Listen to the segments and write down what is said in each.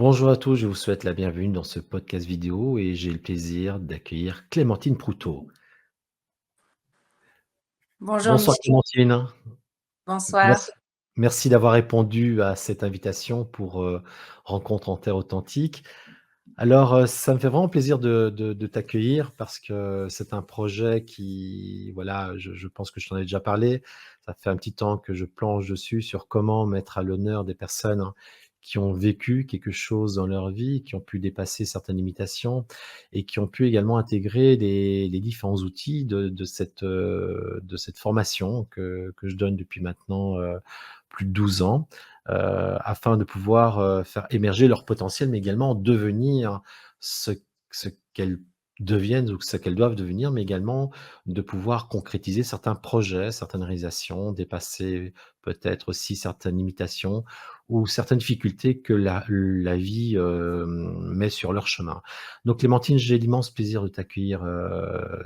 Bonjour à tous, je vous souhaite la bienvenue dans ce podcast vidéo et j'ai le plaisir d'accueillir Clémentine Proutot. Bonjour Bonsoir Michel, Clémentine, merci, bonsoir. merci d'avoir répondu à cette invitation pour Rencontre en Terre Authentique. Alors, ça me fait vraiment plaisir de t'accueillir parce que c'est un projet qui, voilà, je pense que je t'en ai déjà parlé. Ça fait un petit temps que je planche dessus sur comment mettre à l'honneur des personnes, hein, qui ont vécu quelque chose dans leur vie, qui ont pu dépasser certaines limitations et qui ont pu également intégrer les différents outils de cette formation que je donne depuis maintenant, plus de 12 ans, afin de pouvoir, faire émerger leur potentiel, mais également devenir ce ce qu'elles deviennent ou ce qu'elles doivent devenir, mais également de pouvoir concrétiser certains projets, certaines réalisations, dépasser peut-être aussi certaines limitations ou certaines difficultés que la vie, met sur leur chemin. Donc Clémentine, j'ai l'immense plaisir de t'accueillir,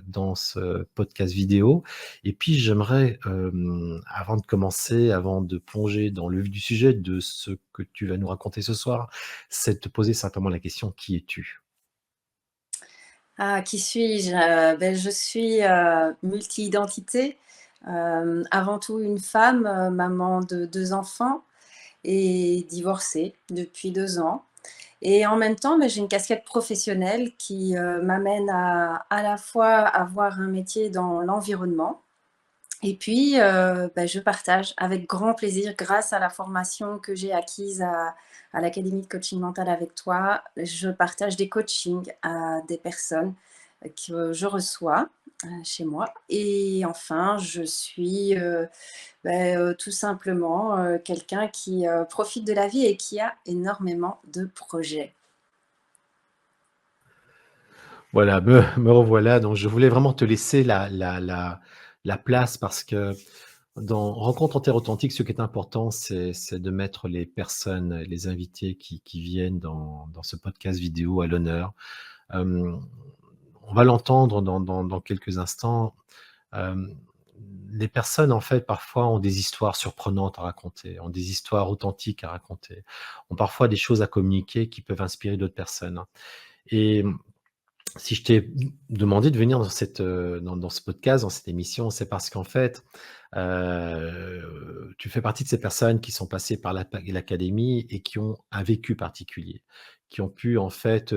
dans ce podcast vidéo et puis j'aimerais, avant de commencer, avant de plonger dans le vif du sujet de ce que tu vas nous raconter ce soir, c'est de te poser simplement la question: qui es-tu? Ah, qui suis-je? Je suis, multi-identité. Avant tout une femme, maman de 2 enfants et divorcée depuis 2 ans. Et en même temps, j'ai une casquette professionnelle qui, m'amène à la fois avoir un métier dans l'environnement. Et puis, je partage avec grand plaisir, grâce à la formation que j'ai acquise à l'académie de coaching mental avec toi, je partage des coachings à des personnes que je reçois, chez moi. Et enfin, je suis, tout simplement, quelqu'un qui, profite de la vie et qui a énormément de projets. Voilà, me revoilà. Donc je voulais vraiment te laisser la place parce que dans Rencontre en terre authentique, ce qui est important, c'est de mettre les personnes, les invités qui viennent dans ce podcast vidéo à l'honneur. Hem, on va l'entendre dans quelques instants. Hem, les personnes, en fait, parfois ont des histoires surprenantes à raconter, ont des histoires authentiques à raconter, ont parfois des choses à communiquer qui peuvent inspirer d'autres personnes et si je t'ai demandé de venir dans dans ce podcast, dans cette émission, c'est parce qu'en fait, tu fais partie de ces personnes qui sont passées par l'académie et qui ont un vécu particulier, qui ont pu en fait,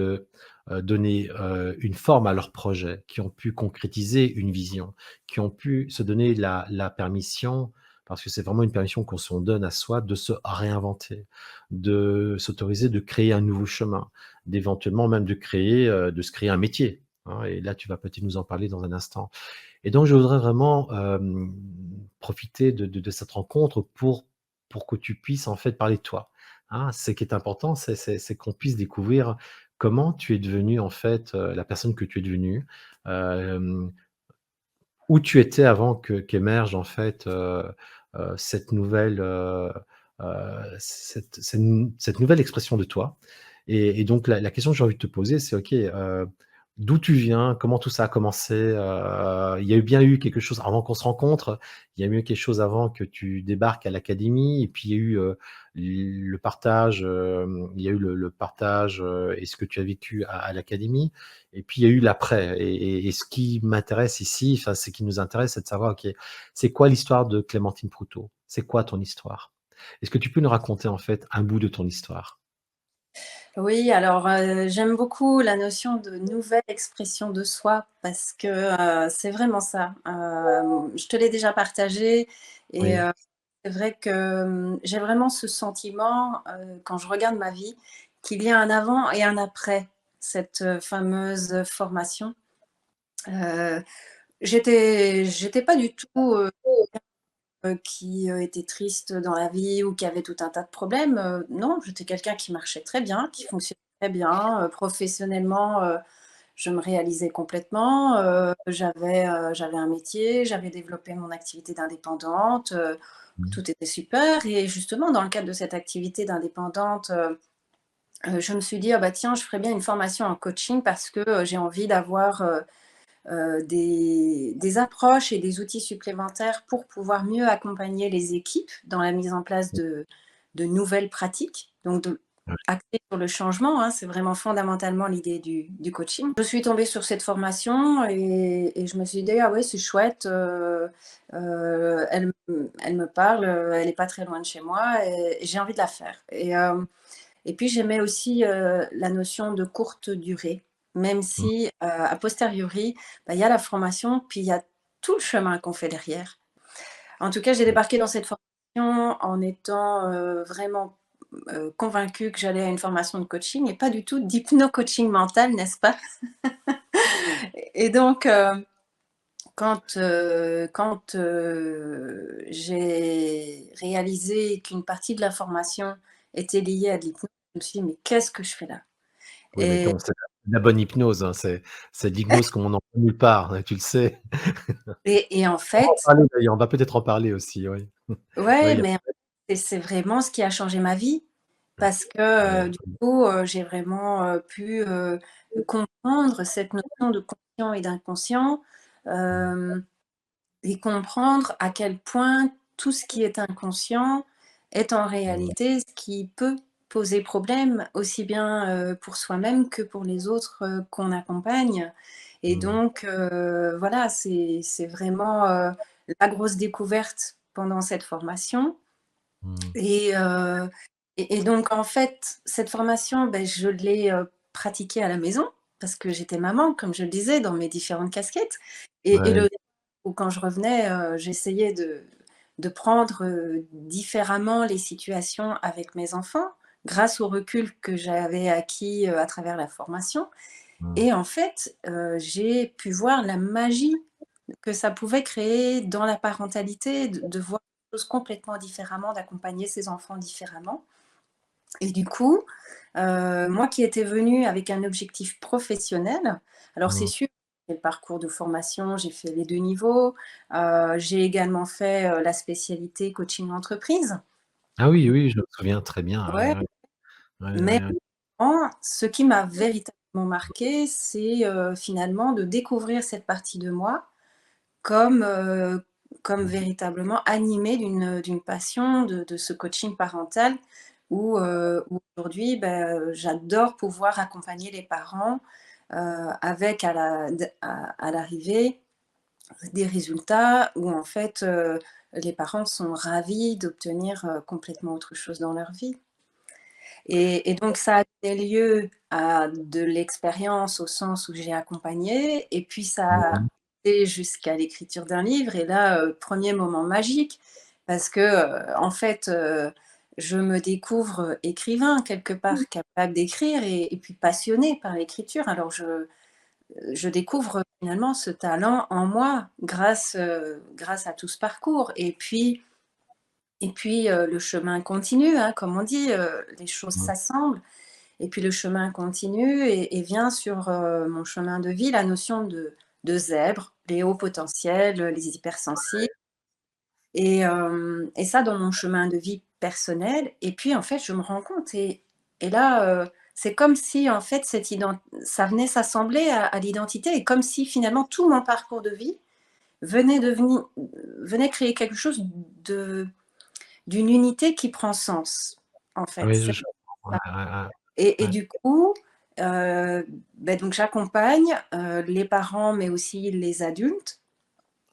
donner, une forme à leur projet, qui ont pu concrétiser une vision, qui ont pu se donner la permission, parce que c'est vraiment une permission qu'on se donne à soi, de se réinventer, de s'autoriser de créer un nouveau chemin, d'éventuellement même de se créer un métier, hein, et là, tu vas peut-être nous en parler dans un instant. Et donc je voudrais vraiment, profiter de cette rencontre pour que tu puisses, en fait, parler de toi, hein. Ce qui est important, c'est qu'on puisse découvrir comment tu es devenue, en fait, la personne que tu es devenue, hem, où tu étais avant qu'émerge, en fait, cette nouvelle, cette nouvelle expression de toi et donc la question que j'ai envie de te poser, c'est OK, d'où tu viens? Comment tout ça a commencé? Il y a eu bien eu quelque chose avant qu'on se rencontre, il y a eu quelque chose avant que tu débarques à l'académie et puis il y a eu, le partage, il y a eu le partage, et ce que tu as vécu à l'académie et puis il y a eu l'après et ce qui m'intéresse ici, enfin ce qui nous intéresse, c'est de savoir, OK, c'est quoi l'histoire de Clémentine Proutot? C'est quoi ton histoire? Est-ce que tu peux nous raconter, en fait, un bout de ton histoire? Oui, alors, j'aime beaucoup la notion de nouvelle expression de soi parce que, c'est vraiment ça. Je te l'ai déjà partagé et Oui. c'est vrai que, j'ai vraiment ce sentiment, quand je regarde ma vie, qu'il y a un avant et un après cette, fameuse formation. Heu, j'étais pas du tout, qui, était triste dans la vie ou qui avait tout un tas de problèmes, non, j'étais quelqu'un qui marchait très bien, qui fonctionnait très bien, professionnellement, je me réalisais complètement, j'avais un métier, j'avais développé mon activité d'indépendante, Mmh. tout était super et justement dans le cadre de cette activité d'indépendante, je me suis dit: «Ah bah tiens, je ferais bien une formation en coaching parce que, j'ai envie d'avoir, des approches et des outils supplémentaires pour pouvoir mieux accompagner les équipes dans la mise en place de nouvelles pratiques, donc de Ouais. axées sur le changement, hein, c'est vraiment fondamentalement l'idée du coaching. Je suis tombée sur cette formation et je me suis dit: «Ah ouais, c'est chouette, elle me parle, elle est pas très loin de chez moi et j'ai envie de la faire» et puis j'aimais aussi, la notion de courte durée, même Mmh. si, a posteriori, bah, il y a la formation, puis il y a tout le chemin qu'on fait derrière. En tout cas, j'ai débarqué dans cette formation en étant, vraiment, convaincue que j'allais à une formation de coaching et pas du tout d'hypno-coaching mental, n'est-ce pas? Et donc, quand j'ai réalisé qu'une partie de la formation était liée à de l'hypnose, je me suis dit: «Mais qu'est-ce que je fais là?» Oui, mais et bon, c'est la bonne hypnose, hein, c'est de l'hypnose comme on n'en trouve nulle part, hein, tu le sais. et en On va en fait parler d'ailleurs, on va peut-être en parler aussi, oui. ouais, Oui, mais c'est vraiment ce qui a changé ma vie parce ouais, que, du coup, j'ai vraiment, pu, comprendre cette notion de conscient et d'inconscient, mmh, hem et comprendre à quel point tout ce qui est inconscient est en ouais, réalité ce qui peut poser problème, aussi bien, pour soi-même que pour les autres, qu'on accompagne et mmh, donc voilà, c'est vraiment, la grosse découverte pendant cette formation mmh, et donc en fait, cette formation, beh, je l'ai, pratiquée à la maison parce que j'étais maman, comme je le disais, dans mes différentes casquettes et ouais, le ou quand je revenais, j'essayais de prendre, différemment les situations avec mes enfants, grâce au recul que j'avais acquis, à travers la formation mmh, et en fait, j'ai pu voir la magie que ça pouvait créer dans la parentalité, de voir les choses complètement différemment, d'accompagner ses enfants différemment et du coup, moi qui étais venue avec un objectif professionnel, alors c'est mmh. sûr, j'ai fait le parcours de formation, j'ai fait les 2 niveaux, j'ai également fait, la spécialité coaching entreprise. Ah oui, oui, je me souviens très bien, ouais, Ouais, ouais. Ouais, mais ouais, ouais. ce qui m'a véritablement marquée, c'est, finalement de découvrir cette partie de moi comme, comme Mmh, véritablement animée d'une passion de ce coaching parental où aujourd'hui, bah, j'adore pouvoir accompagner les parents, avec à l'arrivée des résultats où en fait, les parents sont ravis d'obtenir, complètement autre chose dans leur vie. Et donc ça a donné lieu à de l'expérience au sens où j'ai accompagné et puis ça a mmh, été jusqu'à l'écriture d'un livre et là, 1er moment magique parce que, en fait, je me découvre écrivain quelque part, capable d'écrire et puis passionnée par l'écriture. Alors je découvre finalement ce talent en moi grâce à tout ce parcours et puis, le chemin continue, hein, comme on dit, les choses mmh. s'assemblent et puis le chemin continue et vient sur, mon chemin de vie la notion de zèbre, les hauts potentiels, les hypersensibles et ça dans mon chemin de vie personnel et puis en fait je me rends compte et là, c'est comme si en fait ça venait s'assembler à l'identité et comme si finalement tout mon parcours de vie venait devenir venait créer quelque chose de d'une unité qui prend sens, en fait. Oui, C'est je ouais, ça ouais, et ouais. du coup, bah, donc j'accompagne, les parents, mais aussi les adultes,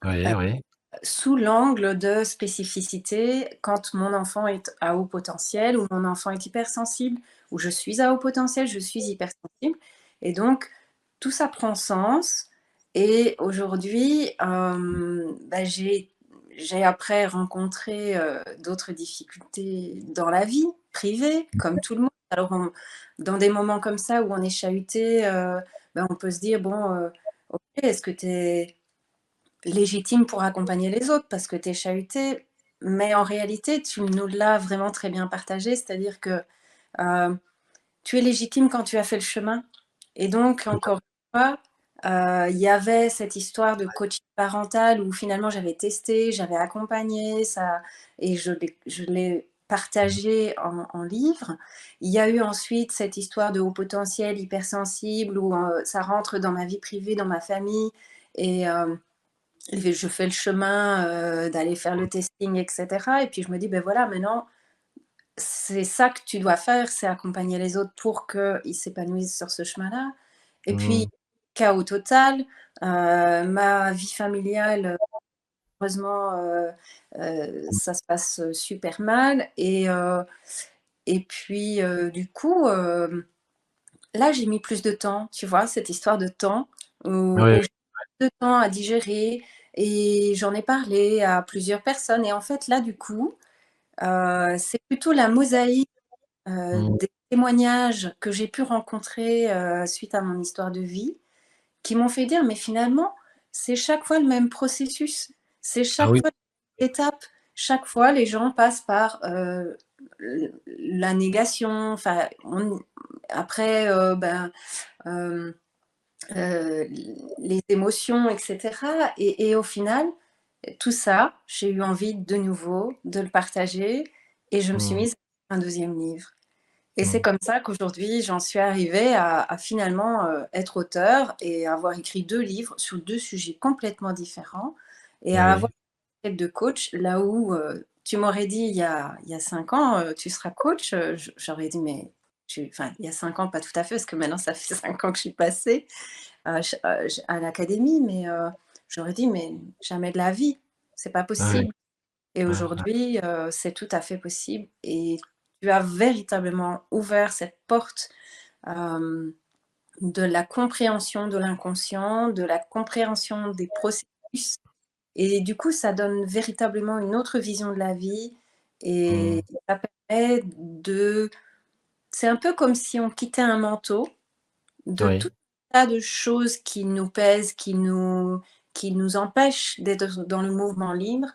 Oui, oui. sous l'angle de spécificité quand mon enfant est à haut potentiel ou mon enfant est hypersensible ou je suis à haut potentiel, je suis hypersensible et donc tout ça prend sens et aujourd'hui, bah, j'ai après rencontré, d'autres difficultés dans la vie privée comme tout le monde. Alors dans des moments comme ça où on est chahuté, bah, on peut se dire: «Bon, OK, est-ce que tu es légitime pour accompagner les autres parce que tu es chahuté, mais en réalité, tu nous l'as vraiment très bien partagé, c'est-à-dire que, heu, tu es légitime quand tu as fait le chemin et donc Tout à encore une fois, il y avait cette histoire de coaching parental où finalement j'avais testé, j'avais accompagné ça et je l'ai partagé en livre. Il y a eu ensuite cette histoire de haut potentiel, hypersensible où, ça rentre dans ma vie privée, dans ma famille et je fais le chemin, d'aller faire le testing et cetera et puis je me dis: «Beh, voilà, maintenant, c'est ça que tu dois faire, c'est accompagner les autres pour qu'ils s'épanouissent sur ce chemin-là. Et puis, Mmh. chaos total, ma vie familiale, heureusement, ça se passe, super mal et puis, du coup, là, j'ai mis plus de temps, tu vois? Cette histoire de temps Oui, où j'ai plus de temps à digérer et j'en ai parlé à plusieurs personnes et en fait, là, du coup, c'est plutôt la mosaïque, mmh. des témoignages que j'ai pu rencontrer, suite à mon histoire de vie, qui m'ont fait dire: «Mais finalement, c'est chaque fois le même processus, c'est Ah chaque oui, fois l'étape. Chaque fois, les gens passent par, la négation, enfin, après, hem, les émotions et cetera et au final, tout ça, j'ai eu envie de nouveau de le partager et je me suis mmh, mise à un deuxième livre et c'est mmh. comme ça qu'aujourd'hui, j'en suis arrivée à finalement, être auteure et avoir écrit 2 livres sur 2 sujets complètement différents et à avoir Oui, une tête de coach là où, tu m'aurais dit il y a 5 ans, «Tu seras coach», j'aurais dit: «Mais tu» enfin, il y a 5 ans, pas tout à fait parce que maintenant ça fait 5 ans que je suis passée, à l'académie, mais j'aurais dit: «Mais jamais de la vie, c'est pas ouais, possible» et ouais, ouais. aujourd'hui, c'est tout à fait possible et tu as véritablement ouvert cette porte, hem, de la compréhension de l'inconscient, de la compréhension des processus et du coup, ça donne véritablement une autre vision de la vie Mmh. et ça permet de c'est un peu comme si on quittait un manteau de tout Oui. un tas de choses qui nous pèsent, qui nous empêchent d'être dans le mouvement libre,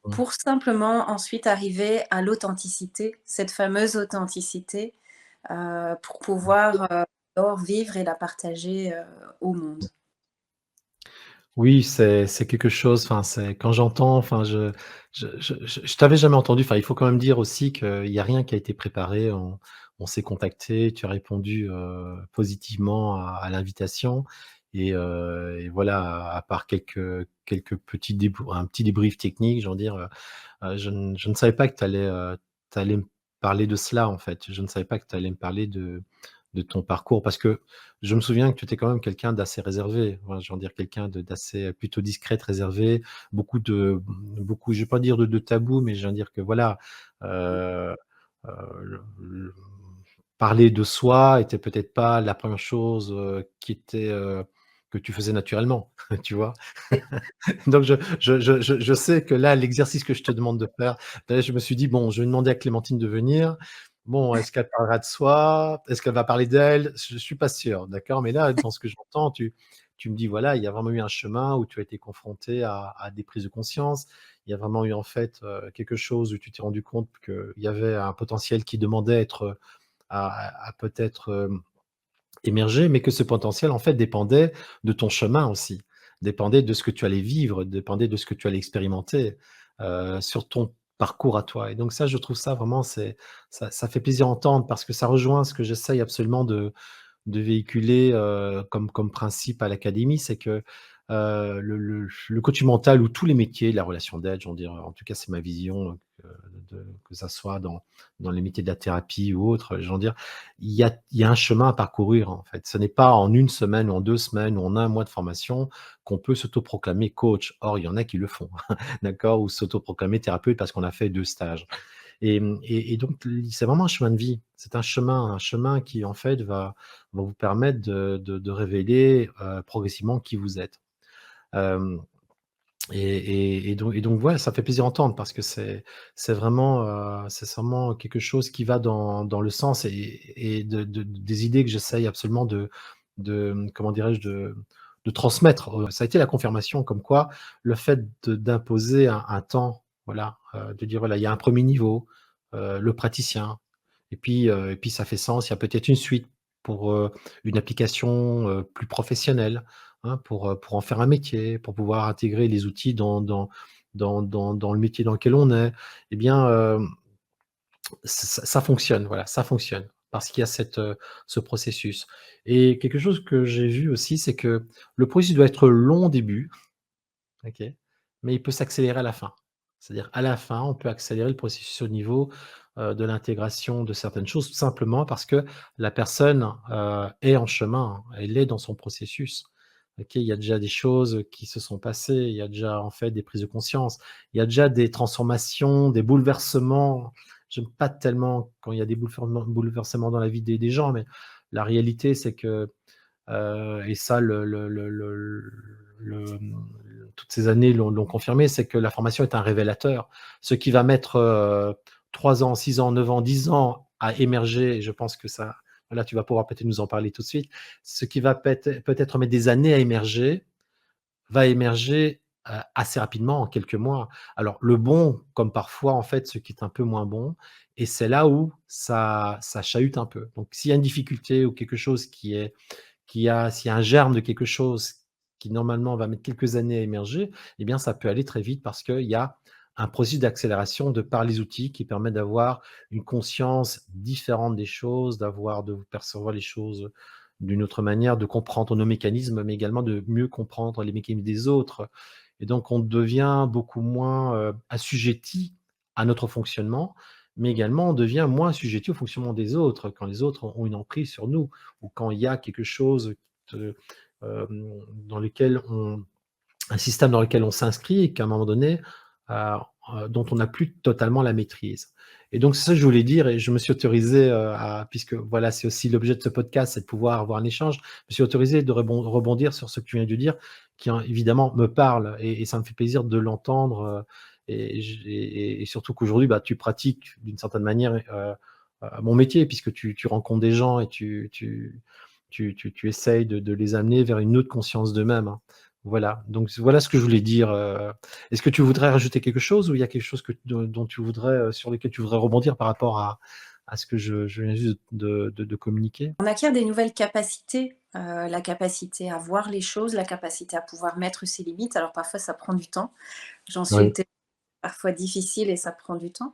Mmh. pour simplement ensuite arriver à l'authenticité, cette fameuse authenticité, pour pouvoir, alors vivre et la partager, au monde. Oui, c'est quelque chose, enfin, c'est quand j'entends, enfin, je t'avais jamais entendu, enfin, il faut quand même dire aussi qu'il y a rien qui a été préparé. On s'est contacté, tu as répondu, positivement à l'invitation et voilà, à part quelques petits un petit débrief technique, je veux dire, je ne savais pas que tu allais me parler de cela, en fait. Je ne savais pas que tu allais me parler de ton parcours parce que je me souviens que tu étais quand même quelqu'un d'assez réservé. Enfin, je veux dire quelqu'un d'assez plutôt discrète, réservé, beaucoup, je vais pas dire de tabous, mais je veux dire que voilà, heu le parler de soi était peut-être pas la première chose, que tu faisais naturellement, tu vois? Et Donc je sais que là, l'exercice que je te demande de faire, là, je me suis dit: «Bon, je vais demander à Clémentine de venir. Bon, est-ce qu'elle parlera de soi? Est-ce qu'elle va parler d'elle? Je suis pas sûr, d'accord?» Mais là, dans ce que j'entends, tu me dis, voilà, il y a vraiment eu un chemin où tu as été confronté à des prises de conscience. Il y a vraiment eu, en fait, quelque chose où tu t'es rendu compte qu'il y avait un potentiel qui demandait à être, à peut-être, émerger, mais que ce potentiel, en fait, dépendait de ton chemin aussi, dépendait de ce que tu allais vivre, dépendait de ce que tu allais expérimenter, sur ton parcours à toi et donc ça, je trouve ça vraiment, ça fait plaisir à entendre parce que ça rejoint ce que j'essaye absolument de véhiculer, comme principe à l'académie, c'est que, le coaching mental ou tous les métiers, la relation d'aide, je veux dire, en tout cas, c'est ma vision, que ça soit dans les métiers de la thérapie ou autre, je veux dire, il y a un chemin à parcourir, en fait. Ce n'est pas en une semaine ou en 2 semaines ou en un mois de formation qu'on peut s'autoproclamer coach. Or, il y en a qui le font, d'accord? Ou s'autoproclamer thérapeute parce qu'on a fait 2 stages. Et donc c'est vraiment un chemin de vie. C'est un chemin qui en fait va vous permettre de révéler, progressivement qui vous êtes. Hem et donc voilà, ça fait plaisir d'entendre parce que c'est vraiment quelque chose qui va dans le sens et des idées que j'essaye absolument comment dirais-je? De transmettre. Ça a été la confirmation comme quoi le fait d'imposer un temps, voilà, de dire voilà, il y a un premier niveau, le praticien et puis ça fait sens. Il y a peut-être une suite pour, une application, plus professionnelle. Hein, pour en faire un métier, pour pouvoir intégrer les outils dans le métier dans lequel on est, eh bien, ça fonctionne, voilà, ça fonctionne parce qu'il y a ce processus et quelque chose que j'ai vu aussi, c'est que le processus doit être long au début, OK, mais il peut s'accélérer à la fin. C'est-à-dire à la fin, on peut accélérer le processus au niveau de l'intégration de certaines choses, tout simplement parce que la personne, est en chemin, elle est dans son processus. OK, il y a déjà des choses qui se sont passées, il y a déjà, en fait, des prises de conscience, il y a déjà des transformations, des bouleversements. J'aime pas tellement quand il y a des bouleversements dans la vie des gens, mais la réalité, c'est que, et ça toutes ces années l'ont confirmé, c'est que la formation est un révélateur. Ce qui va mettre, 3 ans, 6 ans, 9 ans, 10 ans à émerger, et je pense que ça, voilà, tu vas pouvoir peut-être nous en parler tout de suite. Ce qui va peut-être mettre des années à émerger, va émerger, assez rapidement, en quelques mois. Alors le bon, comme parfois, en fait, ce qui est un peu moins bon, et c'est là où ça chahute un peu. Donc s'il y a une difficulté ou quelque chose s'il y a un germe de quelque chose qui normalement va mettre quelques années à émerger, eh bien ça peut aller très vite parce qu'il y a un processus d'accélération de par les outils qui permet d'avoir une conscience différente des choses, de percevoir les choses d'une autre manière, de comprendre nos mécanismes, mais également de mieux comprendre les mécanismes des autres. Et donc on devient beaucoup moins, assujetti à notre fonctionnement, mais également on devient moins assujetti au fonctionnement des autres, quand les autres ont une emprise sur nous, ou quand il y a quelque chose te dans lequel on un système dans lequel on s'inscrit et qu'à un moment donné, heu dont on n'a plus totalement la maîtrise. Et donc c'est ça que je voulais dire, et je me suis autorisé, puisque voilà, c'est aussi l'objet de ce podcast, c'est de pouvoir avoir un échange. Je me suis autorisé de rebondir sur ce que tu viens de dire, qui évidemment me parle, et ça me fait plaisir de l'entendre, et surtout qu'aujourd'hui, bah, tu pratiques d'une certaine manière, mon métier, puisque tu rencontres des gens et tu essayes de les amener vers une autre conscience d'eux-mêmes, hein. Voilà, donc voilà ce que je voulais dire. Est-ce que tu voudrais rajouter quelque chose, ou il y a quelque chose dont tu voudrais, sur lequel tu voudrais rebondir par rapport à ce que je viens juste de communiquer? On acquiert des nouvelles capacités, la capacité à voir les choses, la capacité à pouvoir mettre ses limites. Alors parfois ça prend du temps. J'en suis une Oui, témoin, parfois difficile et ça prend du temps.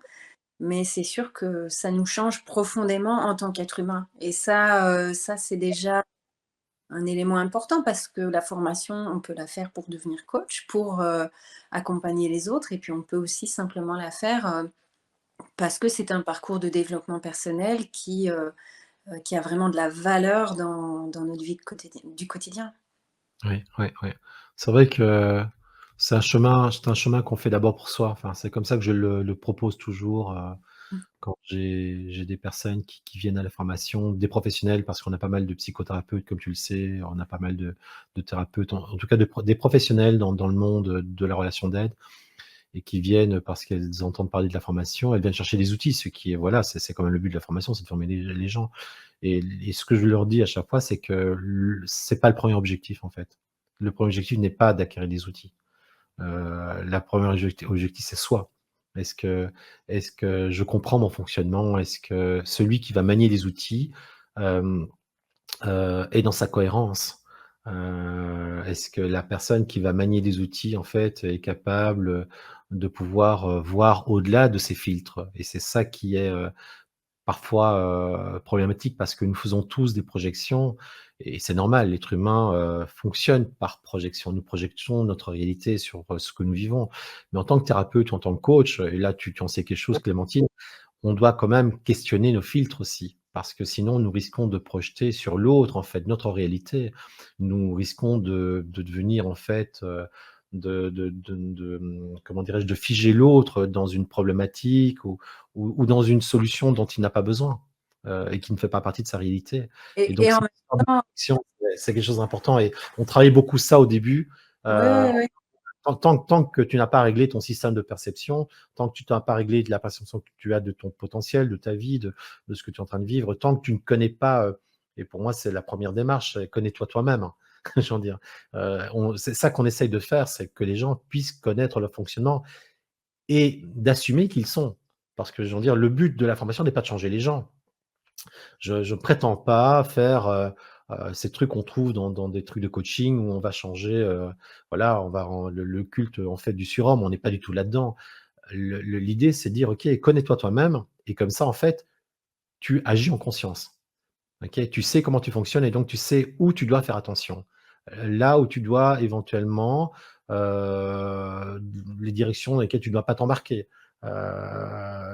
Mais c'est sûr que ça nous change profondément en tant qu'être humain. Et ça c'est déjà un élément important parce que la formation, on peut la faire pour devenir coach, pour, accompagner les autres et puis on peut aussi simplement la faire, parce que c'est un parcours de développement personnel qui a vraiment de la valeur dans notre vie du quotidien. oui, oui, oui. C'est vrai que c'est un chemin qu'on fait d'abord pour soi. Enfin, c'est comme ça que je le propose toujours, Mmh. quand j'ai des personnes qui viennent à la formation, des professionnels, parce qu'on a pas mal de psychothérapeutes, comme tu le sais, on a pas mal de thérapeutes, en tout cas des professionnels dans le monde de la relation d'aide, et qui viennent parce qu'elles entendent parler de la formation, elles viennent chercher des outils, ce qui est, voilà, c'est quand même le but de la formation, c'est de former les gens. Et ce que je leur dis à chaque fois, c'est que c'est pas le premier objectif, en fait. Le premier objectif n'est pas d'acquérir des outils. La première objectif, c'est soi. Est-ce que est-ce que je comprends mon fonctionnement? Est-ce que celui qui va manier les outils, hem, est dans sa cohérence? Est-ce que la personne qui va manier des outils, en fait, est capable, de pouvoir, voir au-delà de ses filtres? Et c'est ça qui est, parfois, problématique, parce que nous faisons tous des projections, et c'est normal, l'être humain, fonctionne par projection. Nous projetons notre réalité sur, ce que nous vivons. Mais en tant que thérapeute ou en tant que coach, et là tu en sais quelque chose, Clémentine, on doit quand même questionner nos filtres aussi, parce que sinon nous risquons de projeter sur l'autre, en fait, notre réalité. Nous risquons de devenir, en fait, comment dirais-je? De figer l'autre dans une problématique, ou dans une solution dont il n'a pas besoin, et qui ne fait pas partie de sa réalité. Et donc Et en cette même histoire de temps connexion, c'est quelque chose d'important, et on travaille beaucoup ça au début, oui, heu oui, oui. tant que tu n'as pas réglé ton système de perception, tant que tu n'as pas réglé de la perception que tu as de ton potentiel, de ta vie, de ce que tu es en train de vivre, tant que tu ne connais pas, et pour moi, c'est la première démarche, c'est connais-toi toi-même, hein. J'ai envie de dire. C'est ça qu'on essaye de faire, c'est que les gens puissent connaître leur fonctionnement et d'assumer qu'ils sont. Parce que, j'ai envie de dire, le but de la formation n'est pas de changer les gens. Je prétends pas faire, ces trucs qu'on trouve dans des trucs de coaching où on va changer, voilà, on va ren le culte, en fait, du surhomme, on n'est pas du tout là-dedans. L'idée, c'est de dire: «OK, connais-toi toi-même», et comme ça, en fait, tu agis en conscience. OK? Tu sais comment tu fonctionnes, et donc tu sais où tu dois faire attention. Là où tu dois éventuellement, les directions dans lesquelles tu ne dois pas t'embarquer.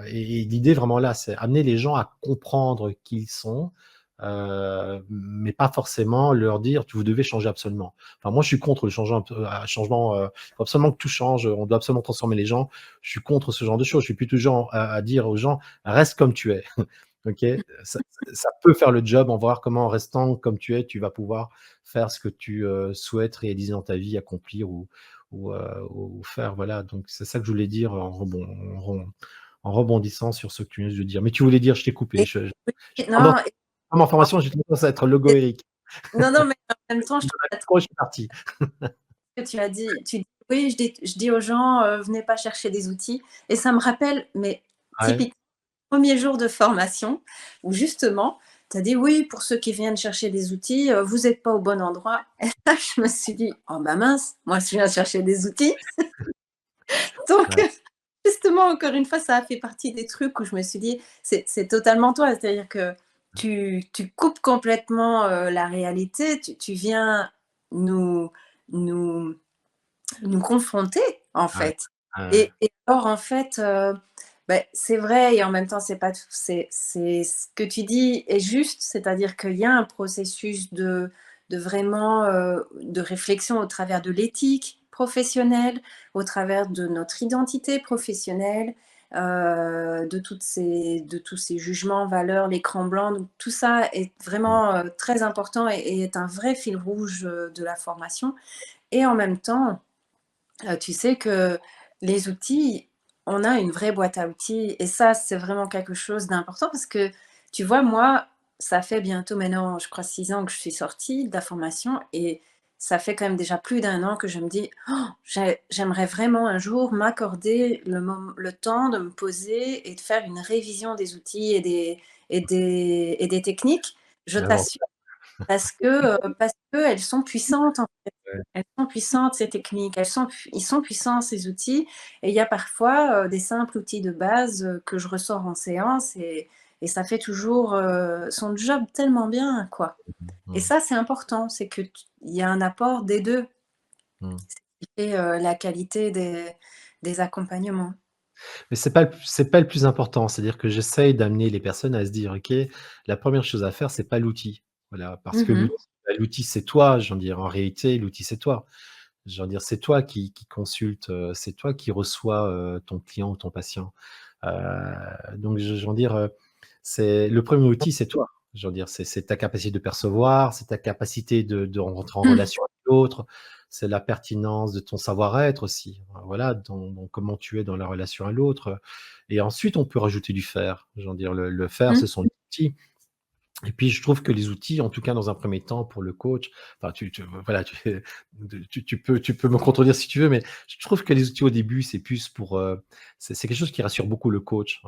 et l'idée vraiment là, c'est amener les gens à comprendre qui ils sont, mais pas forcément leur dire: «Vous devez changer absolument». Enfin, moi, je suis contre le changement, faut absolument que tout change, on doit absolument transformer les gens. Je suis contre ce genre de choses. Je suis plutôt du genre à dire aux gens: «Reste comme tu es». OK? Ça peut faire le job. On va voir comment en restant comme tu es, tu vas pouvoir faire ce que tu, souhaites réaliser dans ta vie, accomplir ou faire, voilà. Donc c'est ça que je voulais dire en rebondissant sur ce que tu viens de dire. Mais tu voulais dire, je t'ai coupé, Et j'ai oui, tendance non, comme en formation, j'ai tendance à être logoérique. non, non, mais en même temps, je Dans trouve la ça micro, je suis parti. que tu as dit. Tu dis: «Oui, je dis aux gens, venez pas chercher des outils», et ça me rappelle, mais Ouais, typiquement, premier jour de formation où justement, tu as dit: «Oui, pour ceux qui viennent chercher des outils, vous êtes pas au bon endroit», et là, je me suis dit: «Oh bah mince, moi je viens chercher des outils». Donc ouais, justement, encore une fois, ça a fait partie des trucs où je me suis dit: «C'est totalement toi». C'est-à-dire que tu coupes complètement, la réalité, tu viens nous nous nous confronter, en ouais, fait. ouais, ouais. Et alors, en fait, c'est vrai, et en même temps, c'est pas tout, c'est ce que tu dis est juste, c'est-à-dire qu'il y a un processus de vraiment, de réflexion au travers de l'éthique professionnelle, au travers de notre identité professionnelle, de tous ces jugements, valeurs, l'écran blanc. Donc tout ça est Mmh. vraiment, très important, et est un vrai fil rouge, de la formation. Et en même temps, tu sais que les outils, on a une vraie boîte à outils, et ça, c'est vraiment quelque chose d'important parce que, tu vois, moi, ça fait bientôt maintenant, je crois 6 ans que je suis sortie de la formation, et ça fait quand même déjà plus d'un an que je me dis: «Oh, j'aimerais vraiment un jour m'accorder le temps de me poser et de faire une révision des outils et des techniques». Je Mais bon, t'assure, parce qu'elles sont puissantes, en fait. ouais. Elles sont puissantes, ces techniques, ils sont puissants, ces outils, et il y a parfois, des simples outils de base, que je ressors en séance, et ça fait toujours, son job tellement bien, quoi. Et Mmh, ça, c'est important, c'est que il y a un apport des 2 mmh. qui fait, la qualité des accompagnements. Mais c'est pas le plus important. C'est-à-dire que j'essaye d'amener les personnes à se dire: «OK, la première chose à faire, c'est pas l'outil». Voilà, parce que Mmh. l'outil, c'est toi. Je veux dire, en réalité, l'outil, c'est toi. Je veux dire, c'est toi qui consulte, c'est toi qui reçois, ton client ou ton patient. Heu, donc je veux dire, c'est le premier outil, c'est toi. Je veux dire, c'est ta capacité de percevoir, c'est ta capacité de rentrer en relation avec l'autre, c'est la pertinence de ton savoir-être aussi. Voilà, dans comment tu es dans la relation à l'autre, et ensuite on peut rajouter du faire. Je veux dire, le faire, Mmh. ce sont les outils. Et puis je trouve que les outils, en tout cas dans un premier temps pour le coach, enfin tu voilà, tu peux me contredire si tu veux, mais je trouve que les outils au début, c'est plus pour, c'est quelque chose qui rassure beaucoup le coach,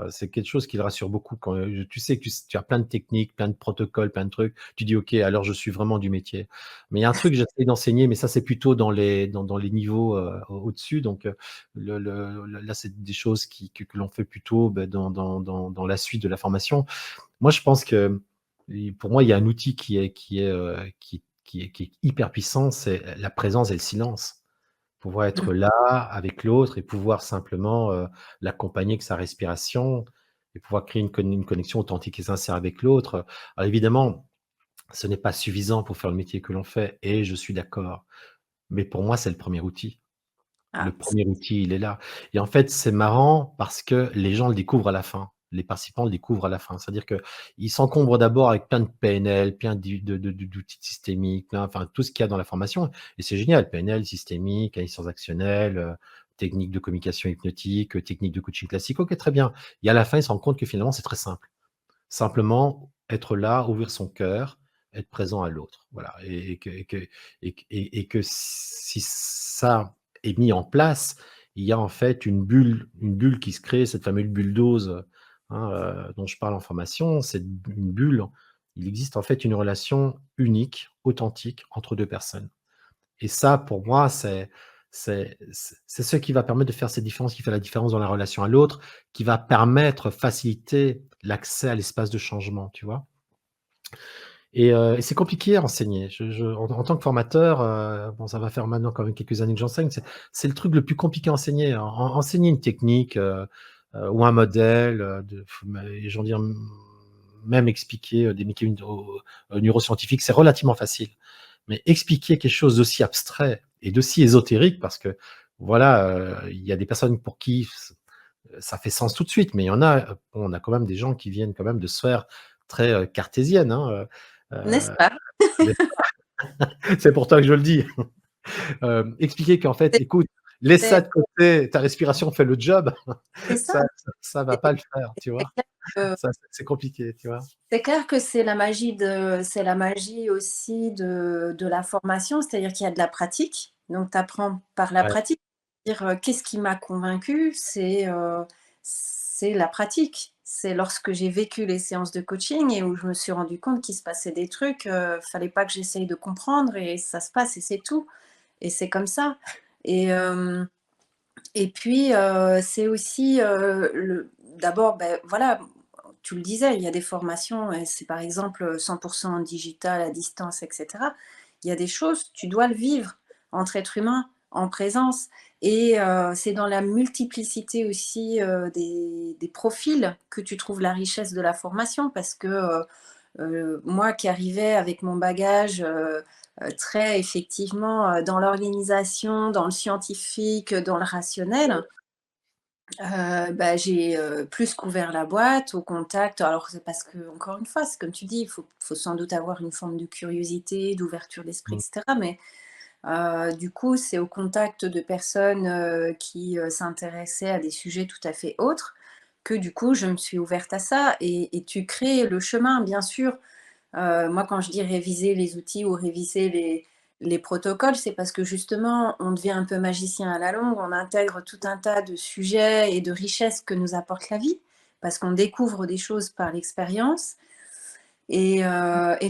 c'est quelque chose qui le rassure beaucoup quand, tu sais que tu as plein de techniques, plein de protocoles, plein de trucs. Tu dis: «OK, alors je suis vraiment du métier». Mais il y a un truc que j'essaie d'enseigner, mais ça c'est plutôt dans les niveaux, au-dessus, donc là c'est des choses que l'on fait plutôt, dans la suite de la formation. Moi, je pense que pour moi, il y a un outil qui est hyper puissant, c'est la présence et le silence. Pouvoir Mmh. être là avec l'autre et pouvoir simplement, l'accompagner avec sa respiration et pouvoir créer une connexion authentique et sincère avec l'autre. Alors évidemment, ce n'est pas suffisant pour faire le métier que l'on fait et je suis d'accord. Mais pour moi, c'est le premier outil. Le Ah, premier outil, il est là, et en fait, c'est marrant parce que les gens le découvrent à la fin. Les participants le découvrent à la fin. C'est-à-dire qu'ils s'encombrent d'abord avec plein de PNL, plein d'outils systémiques, enfin, tout ce qu'il y a dans la formation, et c'est génial. PNL, systémique, analyse transactionnelle, technique de communication hypnotique, technique de coaching classique. OK, très bien, et à la fin, ils se rendent compte que finalement, c'est très simple. Simplement être là, ouvrir son cœur, être présent à l'autre. Voilà, et que si ça est mis en place, il y a en fait une bulle qui se crée, cette fameuse bulle d'Ose, hein, dont je parle en formation. Cette une bulle, il existe en fait une relation unique, authentique entre 2 personnes, et ça pour moi, c'est ce qui va permettre de faire cette différence, qui fait la différence dans la relation à l'autre, qui va permettre, faciliter l'accès à l'espace de changement, tu vois? Et c'est compliqué à enseigner. En tant que formateur, bon, ça va faire maintenant quand même quelques années que j'enseigne, c'est le truc le plus compliqué à enseigner. Enseigner une technique, ou un modèle, j'en dire, même expliquer des mécaniques neuroscientifiques, c'est relativement facile. Mais expliquer quelque chose d'aussi abstrait et d'aussi ésotérique, parce que voilà, il y a des personnes pour qui ça fait sens tout de suite, mais il y en a, on a quand même des gens qui viennent quand même de sphères très cartésiennes, hein, N'est-ce heu, pas? c'est pour toi que je le dis. Expliquer qu'en fait, C'est écoute, laisse c'est ça de côté, ta respiration fait le job, c'est ça. ça va pas le faire, tu C'est vois? clair que Ça, c'est compliqué, tu vois? c'est clair que c'est la magie aussi de la formation, c'est-à-dire qu'il y a de la pratique, donc tu apprends par la Ouais. pratique. Dire, qu'est-ce qui m'a convaincue? C'est la pratique. C'est lorsque j'ai vécu les séances de coaching et où je me suis rendu compte qu'il se passait des trucs, fallait pas que j'essaye de comprendre et ça se passe et c'est tout et c'est comme ça et et puis, c'est aussi, le d'abord, voilà, tu le disais, il y a des formations et c'est par exemple, 100 digital, à distance et cetera. Il y a des choses, tu dois le vivre entre êtres humains, en présence et c'est dans la multiplicité aussi, des profils que tu trouves la richesse de la formation parce que, moi qui arrivais avec mon bagage, très effectivement, dans l'organisation, dans le scientifique, dans le rationnel, j'ai, plus qu'ouvert la boîte au contact alors c'est parce que encore une fois, c'est comme tu dis, il faut sans doute avoir une forme de curiosité, d'ouverture d'esprit et Mmh. cetera mais du coup, c'est au contact de personnes, qui, s'intéressaient à des sujets tout à fait autres que du coup, je me suis ouverte à ça et tu crées le chemin, bien sûr. Moi, quand je dis réviser les outils ou réviser les protocoles, c'est parce que justement, on devient un peu magicien à la longue, on intègre tout un tas de sujets et de richesses que nous apporte la vie, parce qu'on découvre des choses par l'expérience et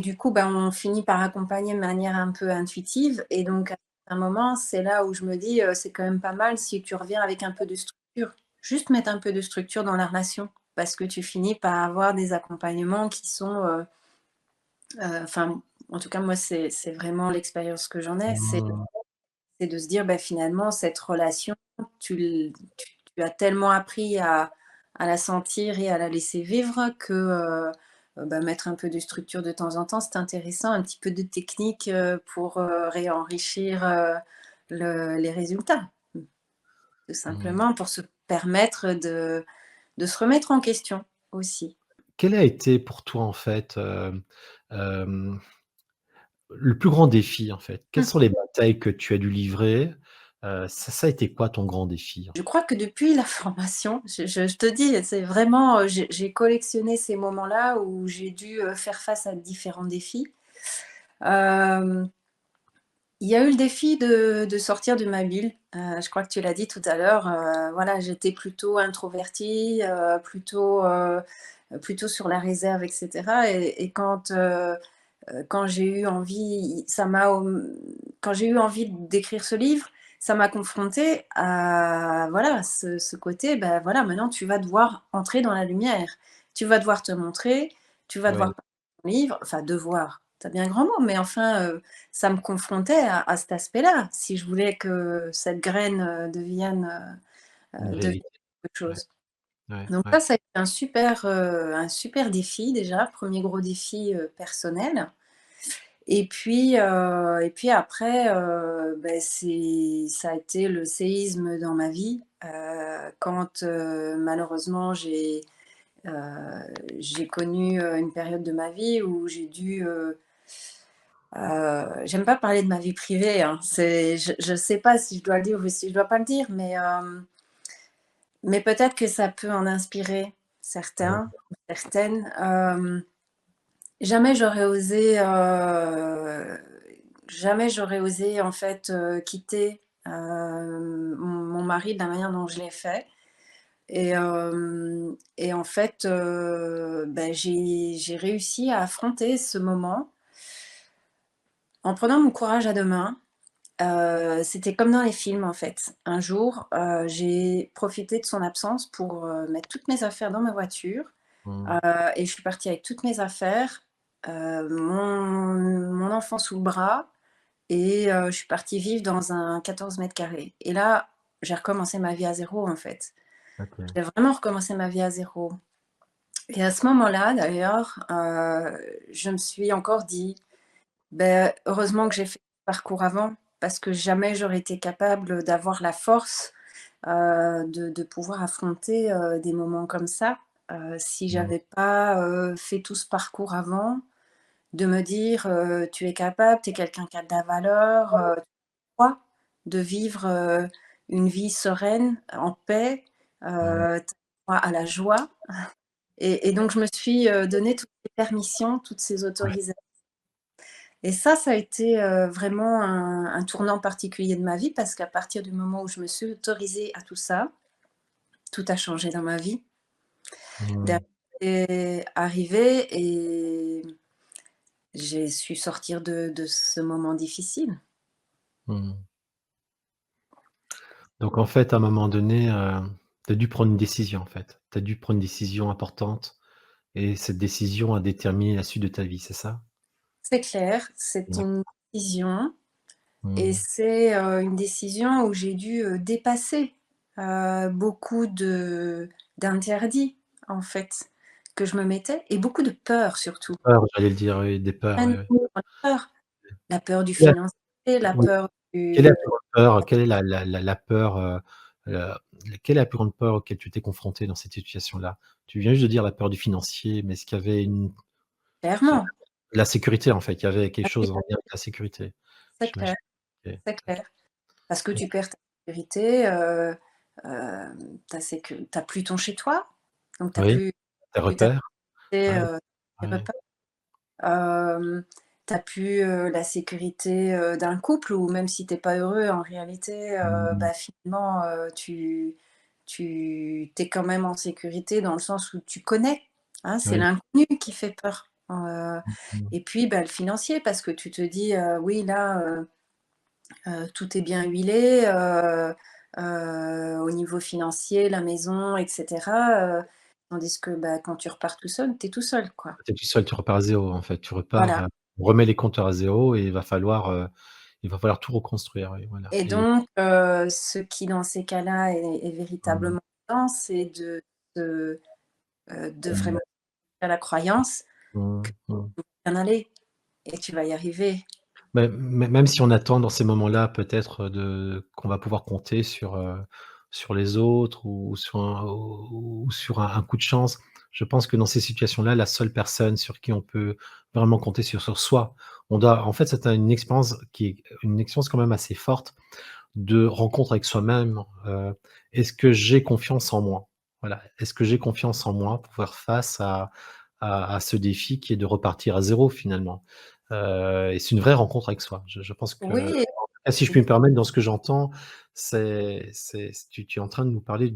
du coup, on finit par accompagner de manière un peu intuitive et donc à un moment, c'est là où je me dis, «C'est quand même pas mal si tu reviens avec un peu de structure». Juste mettre un peu de structure dans la relation parce que tu finis par avoir des accompagnements qui sont, enfin, en tout cas, moi, c'est vraiment l'expérience que j'en ai, Mmh. c'est de se dire, finalement, cette relation, tu as tellement appris à la sentir et à la laisser vivre que, mettre un peu de structure de temps en temps, c'est intéressant, un petit peu de technique, pour, réenrichir, les résultats. Tout Mmh. simplement pour se permettre de se remettre en question aussi. Quel a été pour toi, en fait, le plus grand défi, en fait? Quelles sont les batailles que tu as dû livrer? Ça a été quoi ton grand défi? Je crois que depuis la formation, je te dis, c'est vraiment, j'ai collectionné ces moments-là où j'ai dû, faire face à différents défis. Hem, il y a eu le défi de sortir de ma bulle, je crois que tu l'as dit tout à l'heure, voilà, j'étais plutôt introvertie, plutôt sur la réserve et cetera et quand j'ai eu envie ça m'a, quand j'ai eu envie d'écrire ce livre, ça m'a confrontée à voilà, ce côté, voilà, maintenant tu vas devoir entrer dans la lumière. Tu vas devoir te montrer, tu vas devoir Oui. parler de ton livre, enfin devoir, tu as bien un grand mot, mais enfin, ça me confrontait à cet aspect-là, si je voulais que cette graine, Une devienne réalité. quelque Ouais, chose. ouais, Donc ouais. ça a été un super défi déjà, premier gros défi, personnel et puis après, ça a été le séisme dans ma vie, quand, malheureusement heu, j'ai connu, une période de ma vie où j'ai dû, j'aime pas parler de ma vie privée, hein, je sais pas si je dois le dire ou si je dois pas le dire, mais peut-être que ça peut en inspirer Mmh. certains ou certaines. Jamais j'aurais osé, jamais j'aurais osé en fait, quitter, mon mari de la manière dont je l'ai fait et en fait, j'ai réussi à affronter ce moment en prenant mon courage à 2 mains. C'était comme dans les films en fait. Un jour, j'ai profité de son absence pour, mettre toutes mes affaires dans ma voiture, Mmh. heu et je suis partie avec toutes mes affaires, mon enfant sous le bras et je suis partie vivre dans un 14 mètres carrés et là, j'ai recommencé ma vie à zéro en fait. OK. J'ai vraiment recommencé ma vie à zéro et à ce moment-là, d'ailleurs, je me suis encore dit: «Beh, heureusement que j'ai fait ce parcours avant, parce que jamais j'aurais été capable d'avoir la force, de pouvoir affronter, des moments comme ça, si Mmh. j'avais pas, fait tout ce parcours avant». De me dire, «Tu es capable, tu es quelqu'un qui a de la valeur, tu as le droit de vivre, une vie sereine, en paix, tu Mmh. as le droit à la joie». Et donc je me suis, donné toutes ces permissions, toutes ces Ouais. autorisations et ça a été, vraiment un tournant particulier de ma vie parce qu'à partir du moment où je me suis autorisée à tout ça, tout a changé dans ma vie. Mmh. Derrière est arrivé et j'ai su sortir de ce moment difficile. Mmh. Donc en fait, à un moment donné, tu as dû prendre une décision, en fait. Tu as dû prendre une décision importante et cette décision a déterminé la suite de ta vie, c'est ça? C'est clair, c'est D'acc une décision et mmh. c'est, une décision où j'ai dû, dépasser, beaucoup d'interdits, en fait, que je me mettais et beaucoup de peurs surtout. Peur, j'allais le dire, oui, des peurs, oui, Pleine oui. de peurs. La peur du Quelle est financier, la oui, peur quelle est la du plus grande peur? Quelle est la peur, heu, quelle est la plus grande peur auquel tu t'es confronté dans cette situation-là? Tu viens juste de dire la peur du financier, mais est-ce qu'il y avait une enfin, clairement, la sécurité, en fait, il y avait quelque ah oui, chose en lien avec la sécurité, c'est clair, j'imagine. OK, c'est OK. clair. Parce que tu perds ta sécurité, tu as plus ton chez toi, donc tu as Oui, tes plus ta repères? sécurité, Ouais, tes ouais. repères. Tu plus, la sécurité, d'un couple ou même si tu es pas heureux en réalité, Mmh. bah, finalement, tu es quand même en sécurité dans le sens où tu connais, hein. C'est Oui. l'inconnu qui fait peur, Mmh. et puis, bah, le financier parce que tu te dis, «Oui là, tout est bien huilé, au niveau financier, la maison et cetera», tandis que, bah, quand tu repars tout seul, tu es tout seul, quoi. Tu es tout seul, tu repars à 0 en fait. Tu repars, Voilà. on remet les compteurs à 0 et il va falloir tout reconstruire, oui, voilà Et et donc, ce qui dans ces cas-là est mmh, véritablement important, c'est de, de mmh, vraiment faire la croyance mmh, mmh. bien aller et tu vas y arriver. Même si on attend dans ces moments-là peut-être, de qu'on va pouvoir compter sur les autres ou sur un coup de chance, je pense que dans ces situations-là, la seule personne sur qui on peut vraiment compter, sur soi. On doit en fait, c'est une expérience qui est une expérience quand même assez forte de rencontre avec soi-même. Est-ce que j'ai confiance en moi? Voilà. Est-ce que j'ai confiance en moi pour faire face à ce défi qui est de repartir à zéro finalement? Et c'est une vraie rencontre avec soi. Je pense que, en Oui, tout cas, si je puis me permettre, dans ce que j'entends, tu es en train de nous parler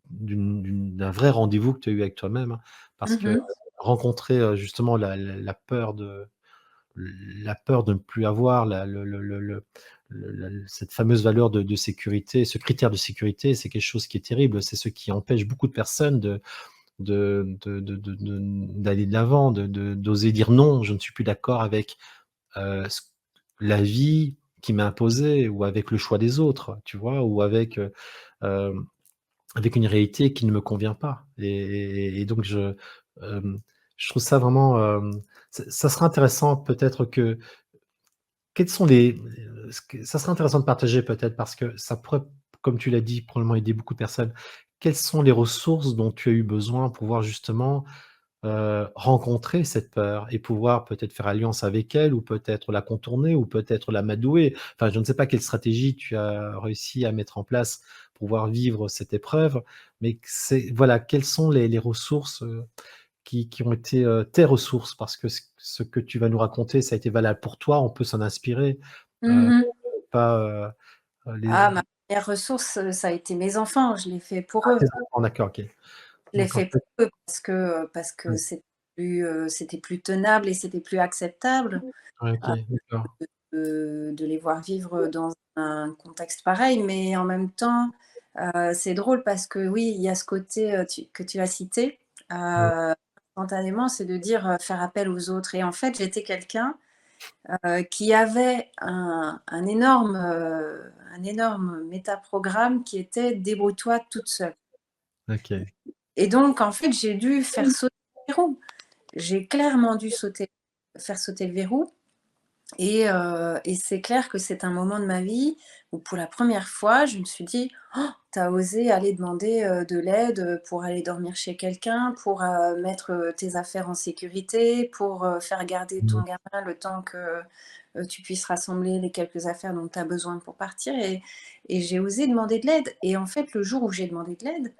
d'un vrai rendez-vous que tu as eu avec toi-même, hein. Parce que mmh. rencontrer, justement la peur de ne plus avoir cette fameuse valeur de sécurité, ce critère de sécurité, c'est quelque chose qui est terrible. C'est ce qui empêche beaucoup de personnes d'aller de l'avant, d'oser dire: «Non, je ne suis plus d'accord avec, ce la vie qui m'est imposée ou avec le choix des autres», tu vois? Ou hem, avec une réalité qui ne me convient pas et donc hem, je trouve ça vraiment, ça serait intéressant peut-être que quels sont ce que ça serait intéressant de partager peut-être parce que ça pourrait, comme tu l'as dit, probablement aider beaucoup de personnes. Quelles sont les ressources dont tu as eu besoin pour pouvoir justement, rencontrer cette peur et pouvoir peut-être faire alliance avec elle ou peut-être la contourner ou peut-être l'amadouer? Enfin, je ne sais pas quelle stratégie tu as réussi à mettre en place pour pouvoir vivre cette épreuve, mais c'est voilà, quelles sont les ressources, qui ont été, tes ressources parce que ce que tu vas nous raconter, ça a été valable pour toi, on peut s'en inspirer, heu, Mmh. pas, Ah, les ma première ressource, ça a été mes enfants, je l'ai fait pour ah eux. tes enfants, d'accord, OK. Je l'ai Donc en fait fait pour eux parce que ouais, c'était plus tenable et c'était plus acceptable, ouais, OK, d'accord. de les voir vivre dans un contexte pareil. Mais en même temps, c'est drôle parce que oui, il y a ce côté, que tu as cité, Mmh, spontanément, c'est de dire, faire appel aux autres et en fait, j'étais quelqu'un, qui avait un énorme métaprogramme qui était: «Débrouille-toi toute seule». OK. Et donc, en fait, j'ai dû faire sauter le verrou. J'ai clairement dû faire sauter le verrou. Et c'est clair que c'est un moment de ma vie où pour la première fois, je me suis dit: «Oh, tu as osé aller demander, de l'aide, pour aller dormir chez quelqu'un, pour, mettre, tes affaires en sécurité, pour, faire garder ton Mmh. gamin le temps que, tu puisses rassembler les quelques affaires dont tu as besoin pour partir», et j'ai osé demander de l'aide, et en fait, le jour où j'ai demandé de l'aide,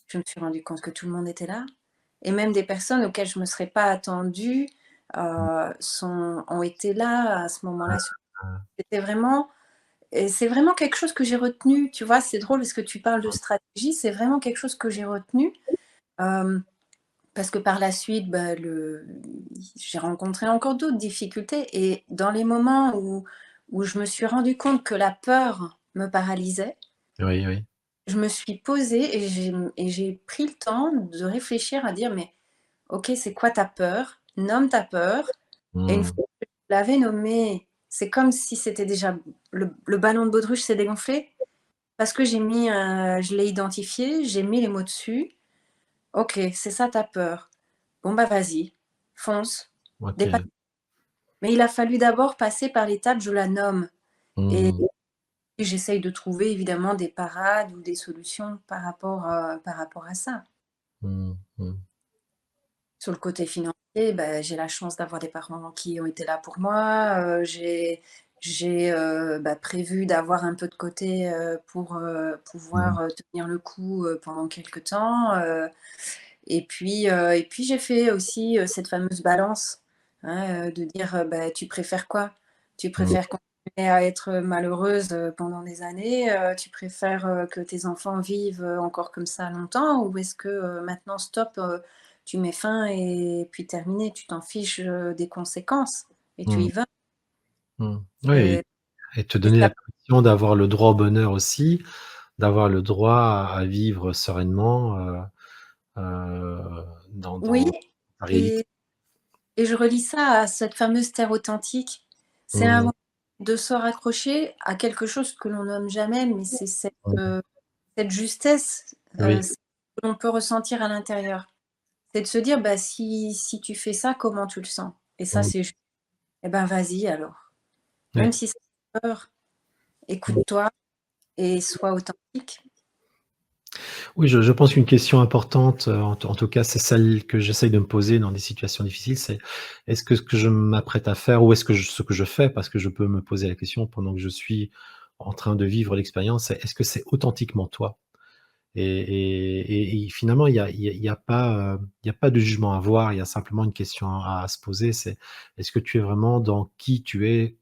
je me suis rendu compte que tout le monde était là, et même des personnes auxquelles je ne me serais pas attendue, ont été là à ce moment-là. Ah. C'était vraiment, et c'est vraiment quelque chose que j'ai retenu, tu vois? C'est drôle parce que tu parles de stratégie, c'est vraiment quelque chose que j'ai retenu, hem, parce que par la suite, bah, j'ai rencontré encore d'autres difficultés, et dans les moments où je me suis rendu compte que la peur me paralysait, Oui, oui. je me suis posée et j'ai pris le temps de réfléchir à dire: «Mais OK, c'est quoi ta peur? Nomme ta peur», et une Mmh. fois que je l'avais nommée, c'est comme si c'était déjà le ballon de baudruche s'est dégonflé parce que je l'ai identifié, j'ai mis les mots dessus. OK, c'est ça ta peur. Bon, bah, vas-y, fonce, dépasse. OK. Mais il a fallu d'abord passer par l'étape, je la nomme, et Mmh. j'essaye de trouver évidemment des parades ou des solutions par rapport à ça. Mmh. Mmh. Sur le côté financier, bah, j'ai la chance d'avoir des parents qui ont été là pour moi. J'ai prévu d'avoir un peu de côté, pour, Mmh. pouvoir, tenir le coup, pendant quelque temps, et puis j'ai fait aussi, cette fameuse balance, hein, de dire, bah: «Tu préfères quoi? Tu Mmh. préfères continuer à être malheureuse, pendant des années? Tu préfères, que tes enfants vivent, encore comme ça longtemps? Ou est-ce que, maintenant stop, tu mets fin et puis terminé, tu t'en fiches, des conséquences et tu Mmh. y vas?» Mmh. Oui, et et te et donner ça, la permission d'avoir le droit au bonheur aussi, d'avoir le droit à vivre sereinement, oui, dans ta réalité. et je relie ça à cette fameuse terre authentique. C'est un Mmh. moment de se raccrocher à quelque chose que l'on nomme jamais, mais c'est Mmh. cette justesse, Oui. que l'on peut ressentir à l'intérieur. C'est de se dire: «Bah, si tu fais ça, comment tu le sens?» Et ça, Mmh. c'est juste. Et ben, vas-y alors. Même Oui. si ça fait peur, Mmh. écoute-toi et sois authentique. Oui, je pense qu'une question importante, en tout cas, c'est celle que j'essaye de me poser dans des situations difficiles, c'est: «Est-ce que ce que je m'apprête à faire ou est-ce que ce que je fais?» parce que je peux me poser la question pendant que je suis en train de vivre l'expérience, c'est: «Est-ce que c'est authentiquement toi?» Et finalement, il y a pas de jugement à avoir, il y a simplement une question à se poser, c'est: «Est-ce que tu es vraiment dans qui tu es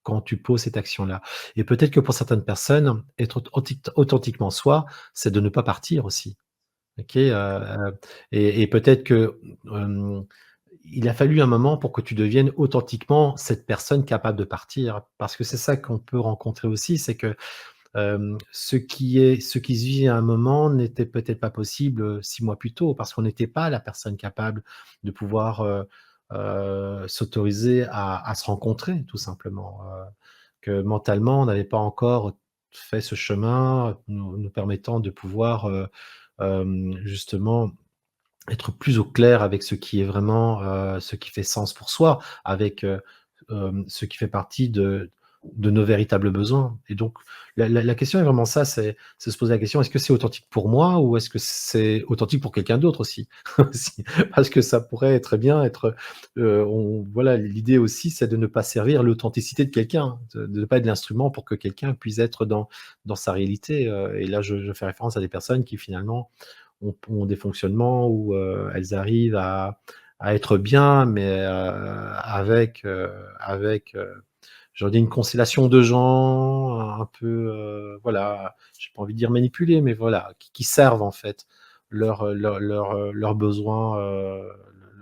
quand tu poses cette action-là?» Et peut-être que pour certaines personnes, être authentiquement soi, c'est de ne pas partir aussi. OK, et peut-être que, hem, il a fallu un moment pour que tu deviennes authentiquement cette personne capable de partir. Parce que c'est ça qu'on peut rencontrer aussi, c'est que, ce qui se vit à un moment n'était peut-être pas possible, 6 mois plus tôt, parce qu'on n'était pas la personne capable de pouvoir, s'autoriser à se rencontrer tout simplement, que mentalement on n'avait pas encore fait ce chemin nous permettant de pouvoir, justement être plus au clair avec ce qui est vraiment, ce qui fait sens pour soi, avec, ce qui fait partie de nos véritables besoins. Et donc la question est vraiment ça, c'est se poser la question: «Est-ce que c'est authentique pour moi ou est-ce que c'est authentique pour quelqu'un d'autre aussi?» Aussi, parce que ça pourrait très bien être, on voilà, l'idée aussi, c'est de ne pas servir l'authenticité de quelqu'un, de ne pas être l'instrument pour que quelqu'un puisse être dans sa réalité, et là je fais référence à des personnes qui finalement ont des fonctionnements où, elles arrivent à être bien, mais, avec, j'aurais dit une constellation de gens un peu, voilà, j'ai pas envie de dire manipuler, mais voilà, qui servent en fait leurs besoins,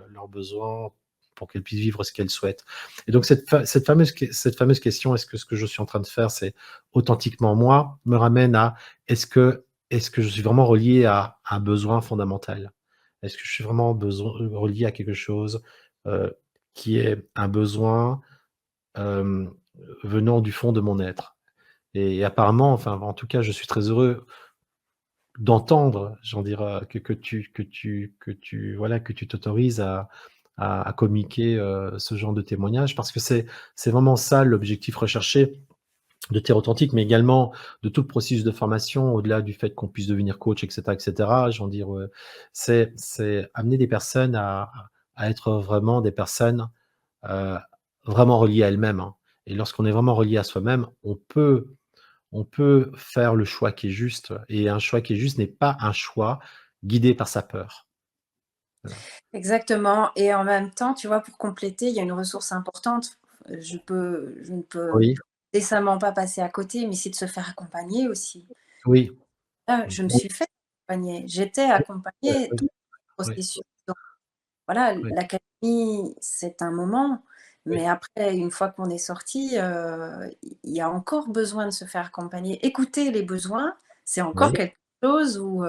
leurs besoins pour qu'elles puissent vivre ce qu'elles souhaitent. Et donc cette fameuse question: «Est-ce que ce que je suis en train de faire, c'est authentiquement moi?» me ramène à: «Est-ce que je suis vraiment relié à un besoin fondamental? Est-ce que je suis vraiment relié à quelque chose, heu, qui est un besoin, hem, venant du fond de mon être?» Et apparemment, enfin, en tout cas, je suis très heureux d'entendre, j'en dirais, voilà, que tu t'autorises à communiquer, ce genre de témoignage parce que c'est vraiment ça l'objectif recherché de Terre Authentique, mais également de tout le processus de formation, au-delà du fait qu'on puisse devenir coach et cetera. J'en dire, c'est amener des personnes à être vraiment des personnes, heu, vraiment reliées à elles-mêmes, hein, et lorsqu'on est vraiment relié à soi-même, on peut faire le choix qui est juste et un choix qui est juste n'est pas un choix guidé par sa peur. Voilà. Exactement et en même temps, tu vois, pour compléter, il y a une ressource importante, je ne peux Oui, décemment pas passer à côté, mais c'est de se faire accompagner aussi. oui, Là, je me oui, suis fait accompagner, j'étais oui, accompagnée oui, tout le oui, processus. Voilà, oui, l'académie, c'est un moment, mais après, une fois qu'on est sorti, il y a encore besoin de se faire accompagner. Écouter les besoins, c'est encore oui, quelque chose où,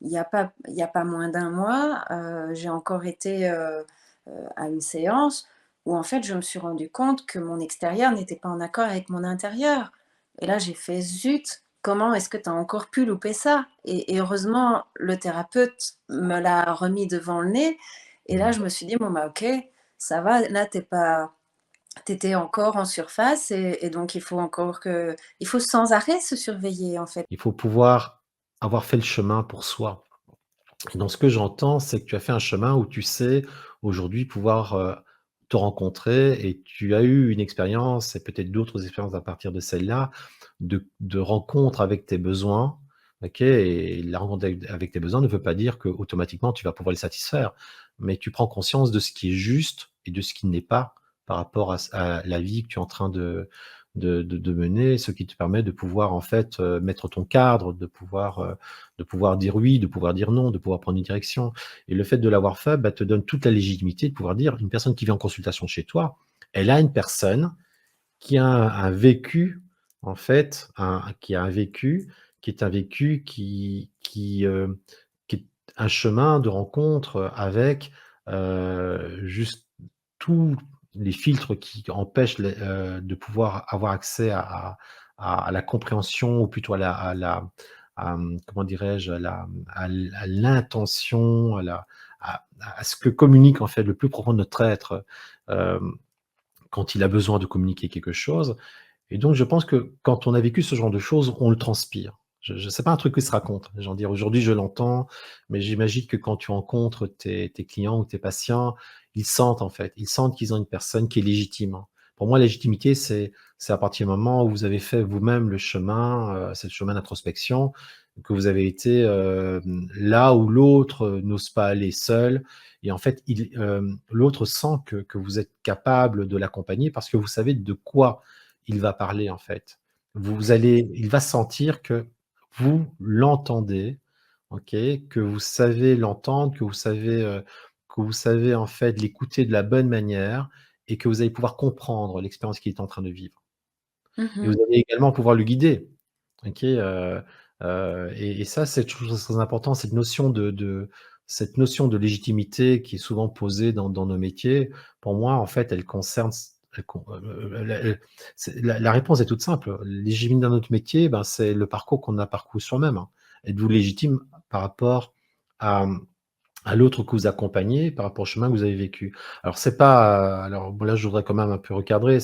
il y a pas moins d'un mois, j'ai encore été, à une séance où en fait, je me suis rendu compte que mon extérieur n'était pas en accord avec mon intérieur et là, j'ai fait: «Zut, comment est-ce que tu as encore pu louper ça?» Et heureusement, le thérapeute me l'a remis devant le nez et là, mmh. je me suis dit: «Bon, bah, OK, ça va, là, tu étais encore en surface et donc il faut sans arrêt se surveiller, en fait». Il faut pouvoir avoir fait le chemin pour soi. Et dans ce que j'entends, c'est que tu as fait un chemin où tu sais aujourd'hui pouvoir, te rencontrer et tu as eu une expérience et peut-être d'autres expériences à partir de celle-là, de rencontre avec tes besoins, OK? Et la rencontre avec tes besoins ne veut pas dire qu'automatiquement tu vas pouvoir les satisfaire. Mais tu prends conscience de ce qui est juste et de ce qui n'est pas par rapport à la vie que tu es en train de mener, ce qui te permet de pouvoir en fait, mettre ton cadre, de pouvoir dire oui, de pouvoir dire non, de pouvoir prendre une direction. Et le fait de l'avoir fait, bah, te donne toute la légitimité de pouvoir dire, une personne qui vient en consultation chez toi, elle a une personne qui a un vécu, en fait, qui a un vécu, qui est un vécu qui est un chemin de rencontre avec, juste tous les filtres qui empêchent de pouvoir avoir accès à la compréhension ou plutôt comment dirais-je? À l'intention, à ce que communique, en fait, le plus profond de notre être, hem, quand il a besoin de communiquer quelque chose. Et donc je pense que quand on a vécu ce genre de choses, on le transpire. Je c'est pas un truc qui se raconte. J'en dire aujourd'hui je l'entends, mais j'imagine que quand tu rencontres tes clients ou tes patients, ils sentent en fait, ils sentent qu'ils ont une personne qui est légitime. Pour moi, la légitimité, c'est à partir du moment où vous avez fait vous-même le chemin, c'est le chemin d'introspection, que vous avez été, là où l'autre, n'ose pas aller seul et en fait l'autre sent que vous êtes capable de l'accompagner parce que vous savez de quoi il va parler en fait. Il va sentir que vous l'entendez, OK, que vous savez l'entendre, que vous savez en fait l'écouter de la bonne manière et que vous allez pouvoir comprendre l'expérience qu'il est en train de vivre. Et vous Mmh. allez également pouvoir le guider, OK, et ça, c'est chose très important, cette notion de légitimité qui est souvent posée dans nos métiers. Pour moi, en fait, elle concerne s elle con la c'est la réponse est toute simple. Légitime dans notre métier, ben, c'est le parcours qu'on a parcouru soi-même, hein. Êtes-vous légitime par rapport à, à l'autre que vous accompagnez par rapport au chemin que vous avez vécu. Alors c'est pas, alors bon là je voudrais quand même un peu recadrer,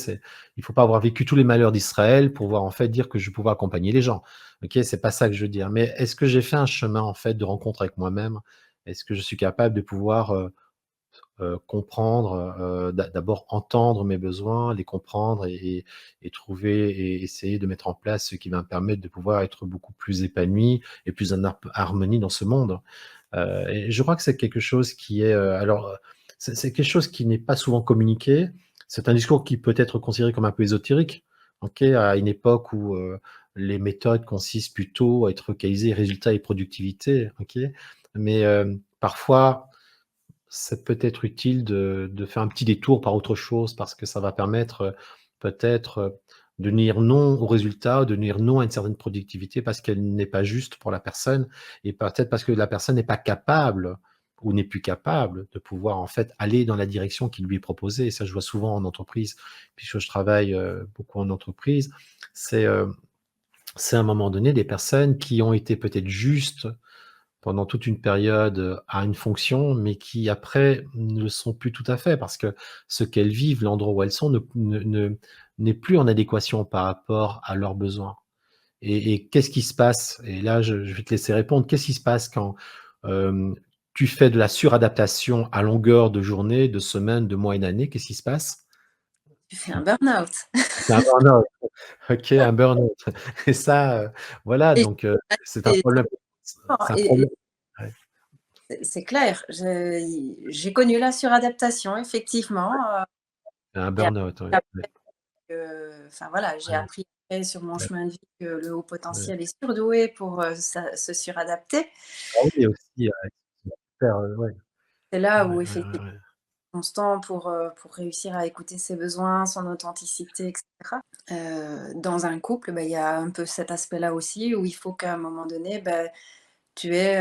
il faut pas avoir vécu tous les malheurs d'Israël pour pouvoir en fait dire que je vais pouvoir accompagner les gens. OK, c'est pas ça que je veux dire. Mais est-ce que j'ai fait un chemin en fait de rencontre avec moi-même? Est-ce que je suis capable de pouvoir, comprendre, d'abord entendre mes besoins, les comprendre et trouver et essayer de mettre en place ce qui va me permettre de pouvoir être beaucoup plus épanoui et plus en harmonie dans ce monde? Et je crois que c'est quelque chose qui est, c'est quelque chose qui n'est pas souvent communiqué. C'est un discours qui peut être considéré comme un peu ésotérique, OK, à une époque où, les méthodes consistent plutôt à être focalisées résultats et productivité, OK. Mais, parfois, c'est peut-être utile de faire un petit détour par autre chose parce que ça va permettre, peut-être, de dire non aux résultats, de dire non à une certaine productivité parce qu'elle n'est pas juste pour la personne et peut-être parce que la personne n'est pas capable ou n'est plus capable de pouvoir, en fait, aller dans la direction qui lui est proposée. Et ça, je vois souvent en entreprise, puisque je travaille, beaucoup en entreprise. C'est, c'est à un moment donné des personnes qui ont été peut-être justes pendant toute une période, à une fonction, mais qui après ne le sont plus tout à fait parce que ce qu'elles vivent, l'endroit où elles sont n'est plus en adéquation par rapport à leurs besoins. Et qu'est-ce qui se passe? Et là, je vais te laisser répondre. Qu'est-ce qui se passe quand, tu fais de la suradaptation à longueur de journée, de semaines, de mois et d'années? Qu'est-ce qui se passe? Tu fais un burn-out. C'est un burn-out. OK, un burn-out. Et ça, voilà, Et donc c'est un et problème. C'est un et problème. Ouais, c'est clair, j'ai connu la suradaptation effectivement, un et burn-out, ouais, ouais, après enfin voilà, j'ai ouais, appris après sur mon ouais, chemin de vie que le haut ouais. potentiel est surdoué pour, se suradapter. Ah oui, aussi, faire, ouais, C'est là ouais, où ouais, effectivement ouais, ouais. constant pour réussir à écouter ses besoins, son authenticité et cetera. Dans un couple, bah, il y a un peu cet aspect-là aussi où il faut qu'à un moment donné, bah, tu es,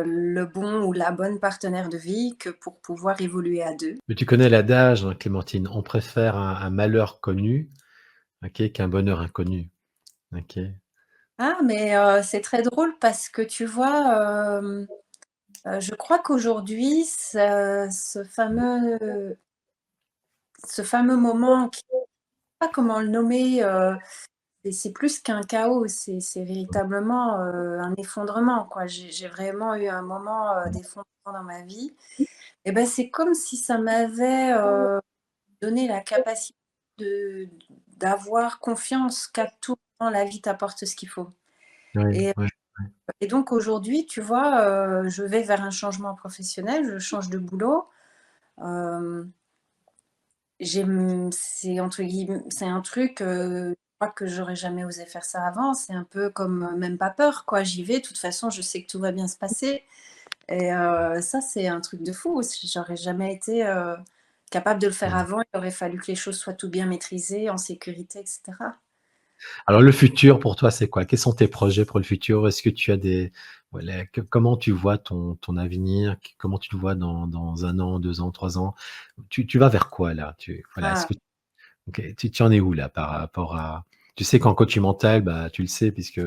le bon ou la bonne partenaire de vie que pour pouvoir évoluer à 2. Mais tu connais l'adage, hein, Clémentine, on préfère un malheur connu, OK, qu'un bonheur inconnu, OK? Ah mais c'est très drôle parce que tu vois, je crois qu'aujourd'hui ce fameux moment qui je sais pas comment le nommer, c'est plus qu'un chaos, c'est véritablement, un effondrement quoi. J'ai vraiment eu un moment, d'effondrement dans ma vie et ben c'est comme si ça m'avait, donné la capacité de d'avoir confiance qu'à tout moment la vie t'apporte ce qu'il faut Oui, et ouais. et donc aujourd'hui, tu vois, je vais vers un changement professionnel, je change de boulot, hem, c'est entre guillem c'est un truc, je crois que j'aurais jamais osé faire ça avant. C'est un peu comme, même pas peur quoi, j'y vais, de toute façon je sais que tout va bien se passer et ça c'est un truc de fou. J'aurais jamais été, capable de le faire Mmh. avant. Il aurait fallu que les choses soient tout bien maîtrisées, en sécurité et cetera. Alors le futur pour toi, c'est quoi? Quels sont tes projets pour le futur? Est-ce que tu as des voilà, comment tu vois ton avenir? Comment tu le vois dans 1 an, 2 ans, 3 ans? Tu vas vers quoi là? Voilà, est-ce Ah, que OK, tu en es où là par rapport à tu sais qu'en coaching mental, bah, tu le sais puisque,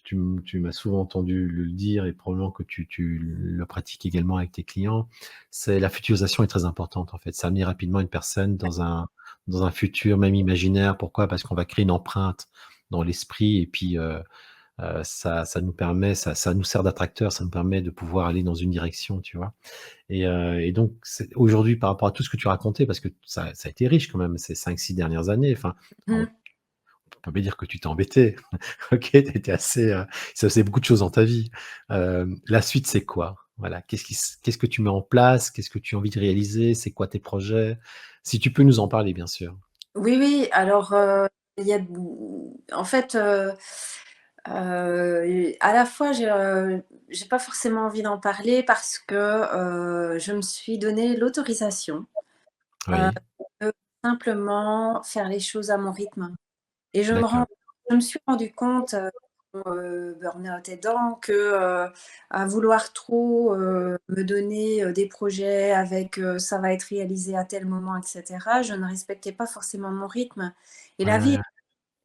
tu m'as souvent entendu le dire et probablement que tu le pratiques également avec tes clients. C'est la futurisation est très importante en fait. Ça amener rapidement une personne dans un futur même imaginaire. Pourquoi? Parce qu'on va créer une empreinte dans l'esprit et puis, ça nous permet ça nous sert d'attracteur, ça nous permet de pouvoir aller dans une direction, tu vois? Et donc c'est aujourd'hui par rapport à tout ce que tu racontais parce que ça a été riche quand même ces 5 6 dernières années, enfin, mmh. on peut pas dire que tu t'es embêté. OK, tu étais assez, il s'est passé beaucoup de choses dans ta vie. La suite, c'est quoi? Voilà, qu'est-ce que tu mets en place? Qu'est-ce que tu as envie de réaliser? C'est quoi tes projets? Si tu peux nous en parler, bien sûr. Oui, oui, alors, il y a en fait, à la fois j'ai pas forcément envie d'en parler parce que, je me suis donné l'autorisation, heu, Oui, de simplement faire les choses à mon rythme et d'accord. je me suis rendu compte, burn-out aidant que, à vouloir trop, me donner, des projets avec, ça va être réalisé à tel moment et cetera, je ne respectais pas forcément mon rythme et Ouais, ouais, ouais.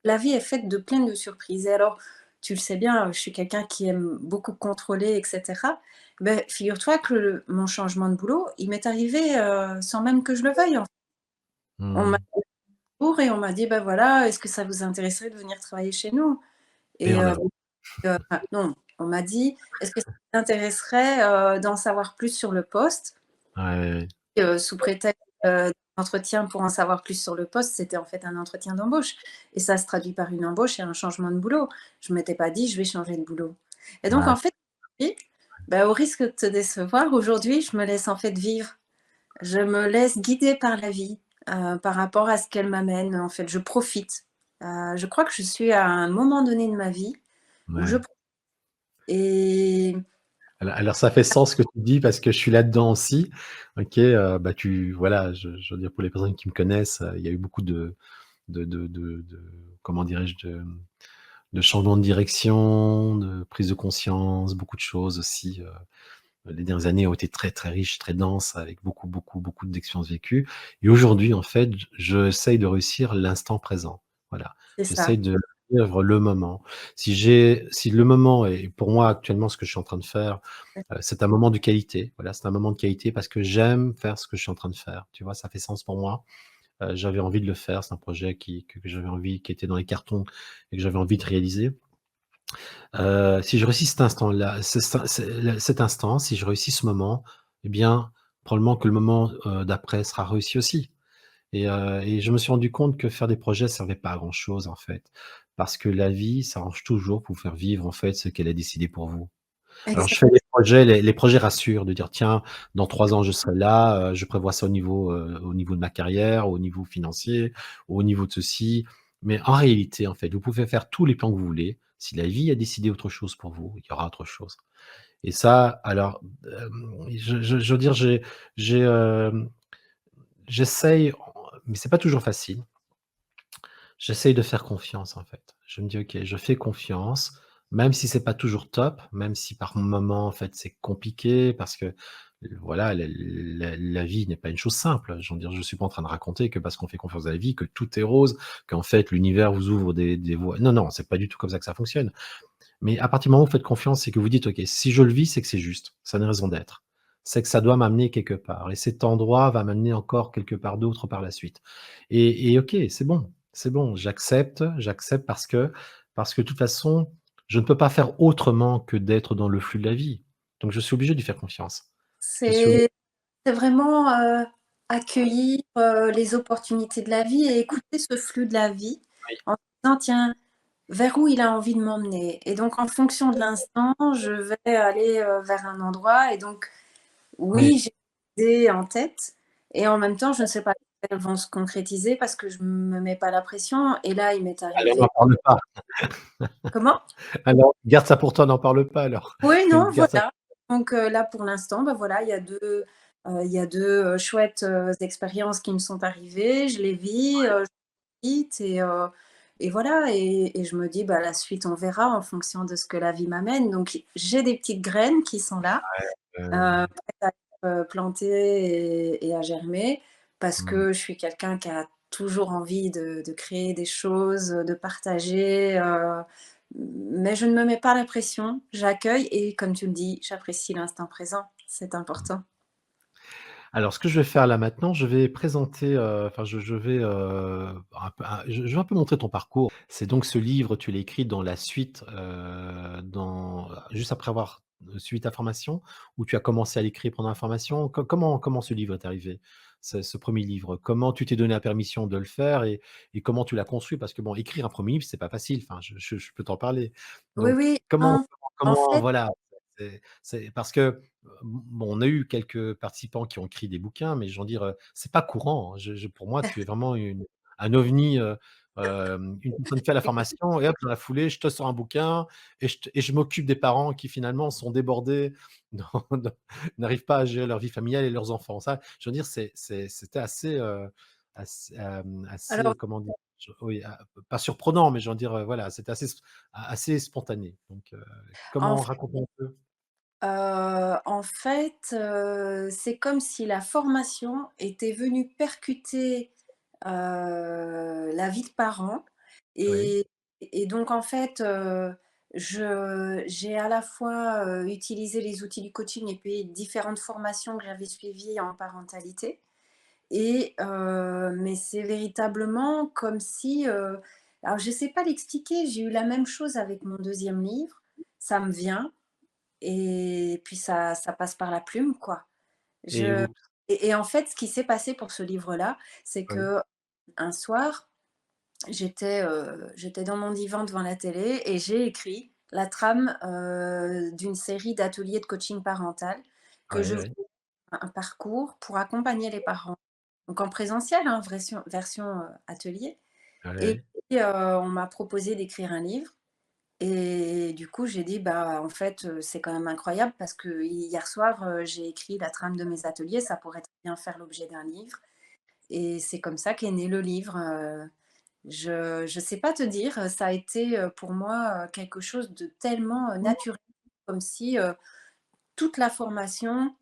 la vie est faite de plein de surprises et alors, tu le sais bien, je suis quelqu'un qui aime beaucoup contrôler et cetera. Beh, figure-toi que mon changement de boulot, il m'est arrivé, sans même que je le veuille, en fait. On m'a Mmh. et on m'a dit: «Bah, voilà, est-ce que ça vous intéresserait de venir travailler chez nous?» Et et en avant. enfin non, on m'a dit: «Est-ce que ça t'intéresserait, d'en savoir plus sur le poste?» Ouais, ouais, ouais. Sous prétexte, d'entretien pour en savoir plus sur le poste, c'était en fait un entretien d'embauche et ça se traduit par une embauche et un changement de boulot. Je m'étais pas dit: «Je vais changer de boulot» et donc Ouais, en fait, oui, bah, au risque de te décevoir, aujourd'hui, je me laisse en fait vivre. Je me laisse guider par la vie, par rapport à ce qu'elle m'amène. En fait, je profite. Je crois que je suis à un moment donné de ma vie où je ouais. pro et Alors ça fait sens ce que tu dis parce que je suis là-dedans aussi. OK, bah, voilà, je veux dire pour les personnes qui me connaissent, il y a eu beaucoup de comment dirais-je? De changement de direction, de prise de conscience, beaucoup de choses aussi, les dernières années ont été très, très riches, très denses avec beaucoup, beaucoup, beaucoup d'expériences vécues et aujourd'hui, en fait, j'essaye de réussir l'instant présent. Voilà. c'est J'essaye ça. de vivre le moment. Si le moment est pour moi actuellement ce que je suis en train de faire, c'est un moment de qualité. Voilà, c'est un moment de qualité parce que j'aime faire ce que je suis en train de faire. Tu vois? Ça fait sens pour moi. J'avais envie de le faire. C'est un projet que j'avais envie qui était dans les cartons et que j'avais envie de réaliser. Si je réussis cet instant-là, cet instant, si je réussis ce moment, eh bien, probablement que le moment, d'après sera réussi aussi. Et je me suis rendu compte que faire des projets servait pas à grand chose, en fait. Parce que la vie s'arrange toujours pour vous faire vivre, en fait, ce qu'elle a décidé pour vous. Alors je Exact. fais des projets, les projets rassurent, de dire: «Tiens, dans 3 ans, je serai là, je prévois ça au niveau de ma carrière, au niveau financier, au niveau de ceci». Mais en réalité, en fait, vous pouvez faire tous les plans que vous voulez. Si la vie a décidé autre chose pour vous, il y aura autre chose. Et ça, alors, je veux dire, j'ai, j'essaye, mais c'est pas toujours facile. J'essaye de faire confiance, en fait. Je me dis: «OK, je fais confiance», même si c'est pas toujours top, même si par moments, en fait, c'est compliqué parce que, voilà, la vie n'est pas une chose simple. Je veux dire, je suis pas en train de raconter que parce qu'on fait confiance à la vie, que tout est rose, qu'en fait l'univers vous ouvre des voies. Non, non, c'est pas du tout comme ça que ça fonctionne. Mais à partir du moment où vous faites confiance, c'est que vous dites: «OK, si je le vis, c'est que c'est juste, ça a une raison d'être. C'est que ça doit m'amener quelque part et cet endroit va m'amener encore quelque part d'autre par la suite». Et OK, c'est bon, j'accepte parce que de toute façon, je ne peux pas faire autrement que d'être dans le flux de la vie. Donc je suis obligé d'y faire confiance. Je suis obligé. C'est c'est vraiment, accueillir, les opportunités de la vie et écouter ce flux de la vie Oui, en se disant: «Tiens, vers où il a envie de m'emmener?» Et donc en fonction de l'instant, je vais aller, vers un endroit et donc oui. oui, j'ai des idées en tête et en même temps, je ne sais pas si elles vont se concrétiser parce que je me mets pas la pression et là, il m'est Alors n'en arrivé parle pas. comment? Alors garde ça pour toi, n'en parle pas alors. Oui, non, Garde ça. voilà. Donc là, pour l'instant, bah, voilà, il y a 2 chouettes, expériences qui me sont arrivées. Je les vis, je quitte et voilà et je me dis: «Bah, la suite, on verra en fonction de ce que la vie m'amène». Donc j'ai des petites graines qui sont là, Heu, prêtes à être, plantées et à germer parce mmh. que je suis quelqu'un qui a toujours envie de créer des choses, de partager, mais je ne me mets pas la pression, j'accueille et comme tu le dis, j'apprécie l'instant présent, c'est important. Alors ce que je vais faire là maintenant, je vais présenter, enfin je vais, je vais un peu montrer ton parcours. C'est donc ce livre, tu l'as écrit dans la suite, juste après avoir, suivi ta formation? Ou tu as commencé à l'écrire pendant la formation? Comment ce livre est arrivé? Ce 1er livre? Comment tu t'es donné la permission de le faire et comment tu l'as construit? Parce que bon, écrire un premier livre, c'est pas facile, enfin je peux t'en parler. Oui, Donc oui, comment non, en comment fait voilà, c'est parce que bon, on a eu quelques participants qui ont écrit des bouquins, mais je veux dire, c'est pas courant, hein. Pour moi, tu es vraiment un ovni, une personne qui fait la formation et hop, dans la foulée, je te sors un bouquin et je m'occupe des parents qui finalement sont débordés, dans n'arrivent pas à gérer leur vie familiale et leurs enfants. Ça, je veux dire, c'était assez, alors comment dire? Oui, pas surprenant, mais je veux dire, voilà, c'était assez spontané. Donc, en comment? Raconte-moi un peu. En fait, c'est comme si la formation était venue percuter, la vie de parents Oui, et donc en fait, je j'ai à la fois, utilisé les outils du coaching et puis différentes formations que j'avais suivies en parentalité et mais c'est véritablement comme si, alors je ne sais pas l'expliquer, j'ai eu la même chose avec mon deuxième livre. Ça me vient et puis ça passe par la plume, quoi. et Je où? et en fait, ce qui s'est passé pour ce livre-là, c'est Oui. qu'un soir, j'étais dans mon divan devant la télé et j'ai écrit la trame, d'une série d'ateliers de coaching parental que Ouais, je ouais. voulais un parcours pour accompagner les parents. Donc en présentiel, hein, version, atelier Ouais, et ouais. puis, on m'a proposé d'écrire un livre et du coup, j'ai dit: «Bah, en fait, c'est quand même incroyable parce que hier soir, j'ai écrit la trame de mes ateliers, ça pourrait très bien faire l'objet d'un livre» et c'est comme ça qu'est né le livre, je sais pas te dire, ça a été, pour moi, quelque chose de tellement, naturel, comme si, toute la formation,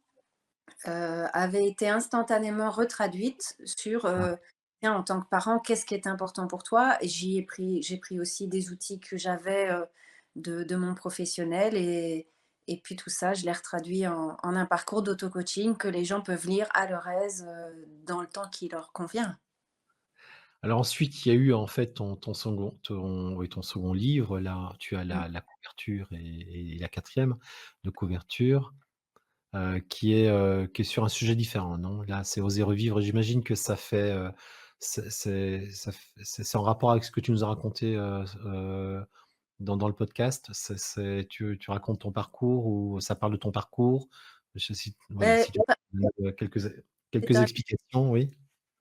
avait été instantanément retraduite sur, Ouais. Tiens, en tant que parent, qu'est-ce qui est important pour toi? Et j'ai pris aussi des outils que j'avais, de mon professionnel et puis tout ça, je l'ai retraduit en un parcours d'auto-coaching que les gens peuvent lire à leur aise, dans le temps qui leur convient. Alors ensuite, il y a eu en fait ton second livre, là, tu as Mmh. la couverture et la quatrième de couverture, qui est sur un sujet différent, non? Là, c'est «Oser revivre». J'imagine que ça fait, c'est en rapport avec ce que tu nous as raconté, dans le podcast? Tu racontes ton parcours ou ça parle de ton parcours? Je sais si voilà, Beh, si tu peux donner, c'est quelques un explications, oui?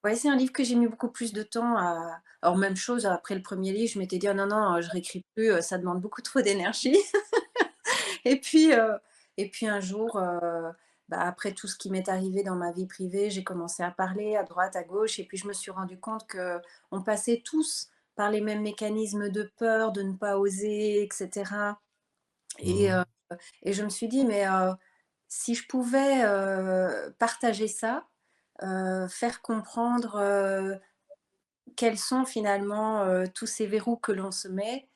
ouais, c'est un livre que j'ai mis beaucoup plus de temps à alors même chose, après le premier livre, je m'étais dit: «Oh non, non, je réécris plus, ça demande beaucoup trop d'énergie». Et puis, un jour, bah, après tout ce qui m'est arrivé dans ma vie privée, j'ai commencé à parler à droite, à gauche et puis je me suis rendu compte qu'on passait tous par les mêmes mécanismes de peur, de ne pas oser et cetera et Mmh. heu et je me suis dit: «Mais, si je pouvais, partager ça, faire comprendre, quels sont finalement, tous ces verrous que l'on se met,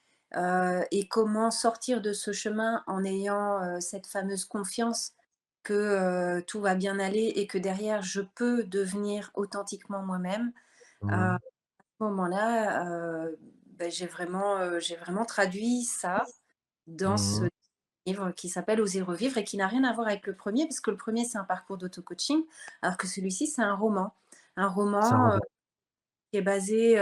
et comment sortir de ce chemin en ayant, cette fameuse confiance que, tout va bien aller et que derrière je peux devenir authentiquement moi-même. Mmh. À ce moment-là, j'ai vraiment traduit ça dans ce Mmh. livre qui s'appelle «Oser revivre» et qui n'a rien à voir avec le premier, parce que le premier c'est un parcours d'auto-coaching, alors que celui-ci c'est un roman. Un C'est un roman, roman. qui est basé,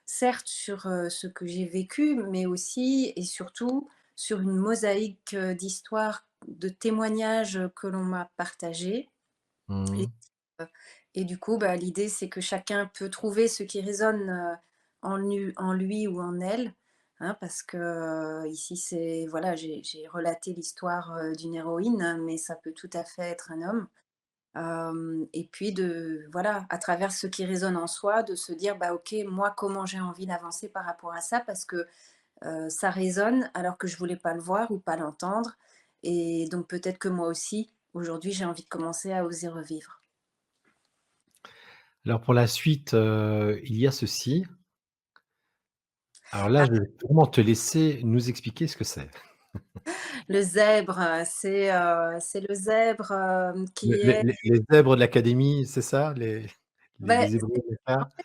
certes sur, ce que j'ai vécu, mais aussi et surtout sur une mosaïque, d'histoires, de témoignages, que l'on m'a partagés et Mmh. heu et du coup, bah, l'idée c'est que chacun peut trouver ce qui résonne, en lui ou en elle, hein, parce que, ici c'est voilà, j'ai relaté l'histoire, d'une héroïne, hein, mais ça peut tout à fait être un homme. Et puis de voilà, à travers ce qui résonne en soi, de se dire: «Bah, OK, moi, comment j'ai envie d'avancer par rapport à ça?» parce que, ça résonne alors que je voulais pas le voir ou pas l'entendre et donc peut-être que moi aussi, aujourd'hui, j'ai envie de commencer à oser revivre. Alors pour la suite, il y a ceci. Alors là, Ah, je vais vraiment te laisser nous expliquer ce que c'est. le zèbre, c'est le zèbre, Le qui est les zèbres de l'académie, c'est ça? beh, Les hébreux de en ça? fait,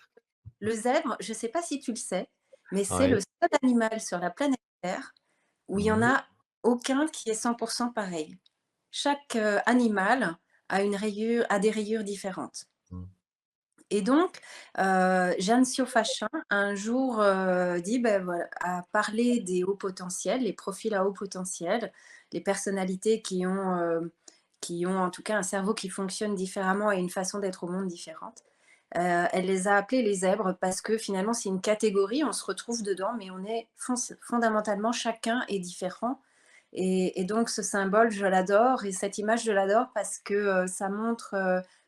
le zèbre, je sais pas si tu le sais, mais c'est le Ouais. seul animal sur la planète Terre où il y en Mmh. a aucun qui est 100% pareil. Chaque, animal a des rayures différentes Mmh. et donc Jeanne Siofachin un jour, dit, ben voilà a parlé des hauts potentiels, les profils à haut potentiel, les personnalités qui ont en tout cas un cerveau qui fonctionne différemment et une façon d'être au monde différente. Elle les a appelés les zèbres parce que finalement c'est une catégorie, on se retrouve dedans, mais on est fondamentalement chacun est différent et donc ce symbole, je l'adore et cette image, je l'adore parce que, ça montre,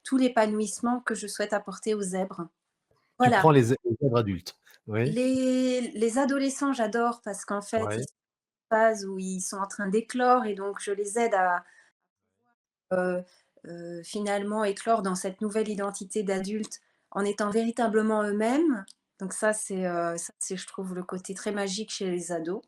tout l'épanouissement que je souhaite apporter aux zèbres. Tu Voilà. prends les zèbres adultes? Oui? Les adolescents, j'adore parce qu'en fait, ils Ouais. sont en phase où ils sont en train d'éclore et donc je les aide à, heu finalement éclore dans cette nouvelle identité d'adulte en étant véritablement eux-mêmes. Donc ça c'est je trouve le côté très magique chez les ados.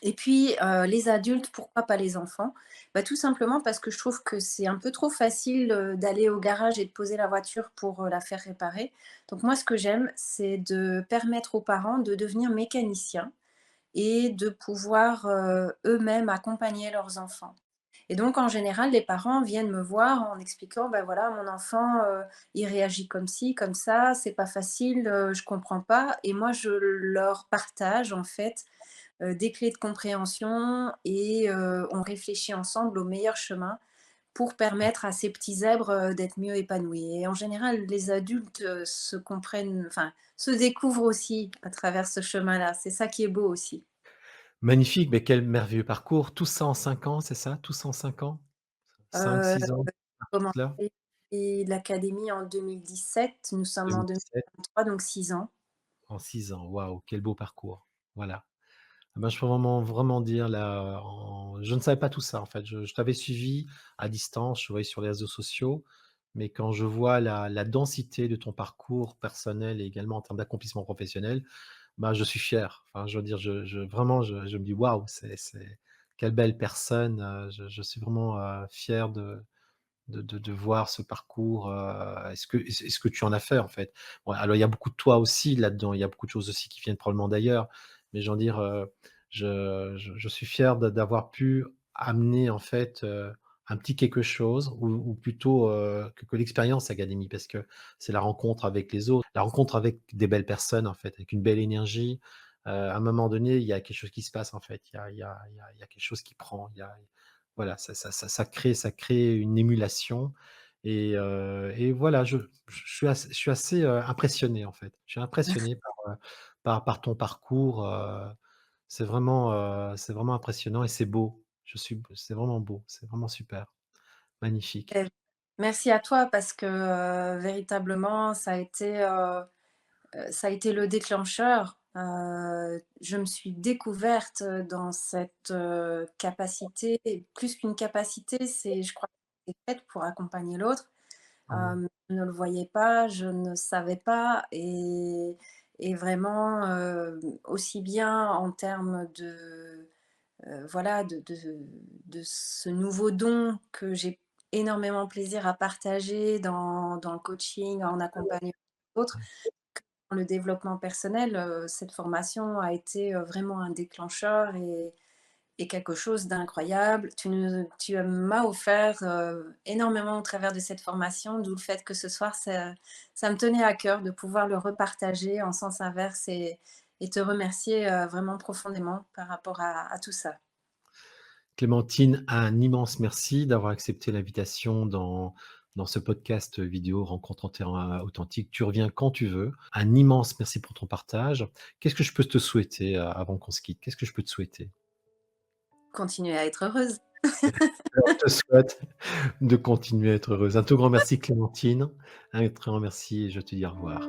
Et puis, les adultes, pourquoi pas les enfants? Bah, tout simplement parce que je trouve que c'est un peu trop facile, d'aller au garage et de poser la voiture pour, la faire réparer. Donc moi, ce que j'aime, c'est de permettre aux parents de devenir mécaniciens et de pouvoir, eux-mêmes accompagner leurs enfants. Et donc en général, les parents viennent me voir en expliquant: «Bah, voilà, mon enfant, il réagit comme ci, comme ça, c'est pas facile, je comprends pas» et moi je leur partage en fait des clés de compréhension et on réfléchit ensemble au meilleur chemin pour permettre à ces petits zèbres, d'être mieux épanouis et en général, les adultes, se comprennent enfin, se découvrent aussi à travers ce chemin-là. C'est ça qui est beau aussi. Magnifique, mais quel merveilleux parcours. Tout ça en 5 ans, c'est ça? Tout ça en 5 ans? Cinq, Heu, 6 ans? Tout commencé cela? l'académie en 2017, nous sommes en 2017, 2023, donc 6 ans. en 6 ans. Waouh, quel beau parcours. Voilà. Ah ben, je peux vraiment dire là, je ne savais pas tout ça en fait. Je t'avais suivi à distance, je te voyais sur les réseaux sociaux, mais quand je vois la densité de ton parcours personnel et également en termes d'accomplissement professionnel, bah, je suis fier. Enfin, je veux dire, je vraiment, je me dis: «Waouh, c'est quelle belle personne», je suis vraiment, fier de voir ce parcours, est-ce que tu en as fait, en fait? Bon, alors il y a beaucoup de toi aussi là-dedans, il y a beaucoup de choses aussi qui viennent probablement d'ailleurs, mais j'ai envie de dire, je suis fier d'avoir pu amener, en fait, un petit quelque chose ou plutôt, que l'expérience académie parce que c'est la rencontre avec les autres, la rencontre avec des belles personnes, en fait, avec une belle énergie. À un moment donné, il y a quelque chose qui se passe, en fait. Il y a quelque chose qui prend, voilà, ça crée une émulation et voilà, je suis assez, impressionné, en fait. Je suis impressionné par ton parcours, c'est vraiment impressionnant et c'est beau. C'est vraiment beau, c'est vraiment super, magnifique. Et merci à toi parce que, véritablement ça a été le déclencheur. Je me suis découverte, dans cette, capacité et plus qu'une capacité, c'est je crois que c'est faite pour accompagner l'autre. Mmh. Je ne le voyais pas, je ne savais pas et vraiment, aussi bien en termes de, voilà, de ce nouveau don que j'ai énormément plaisir à partager dans le coaching, en accompagnant d'autres, dans le développement personnel, cette formation a été, vraiment un déclencheur et quelque chose d'incroyable. Tu m'as offert, énormément au travers de cette formation, d'où le fait que ce soir, ça me tenait à cœur de pouvoir le repartager en sens inverse et te remercier, vraiment profondément par rapport à tout ça. Clémentine, un immense merci d'avoir accepté l'invitation dans ce podcast vidéo Rencontre en terrain authentique. Tu reviens quand tu veux. Un immense merci pour ton partage. Qu'est-ce que je peux te souhaiter, avant qu'on se quitte? Qu'est-ce que je peux te souhaiter? Continuer à être heureuse. Alors, je te souhaite de continuer à être heureuse. Un tout grand merci Clémentine, un très grand merci et je te dis au revoir.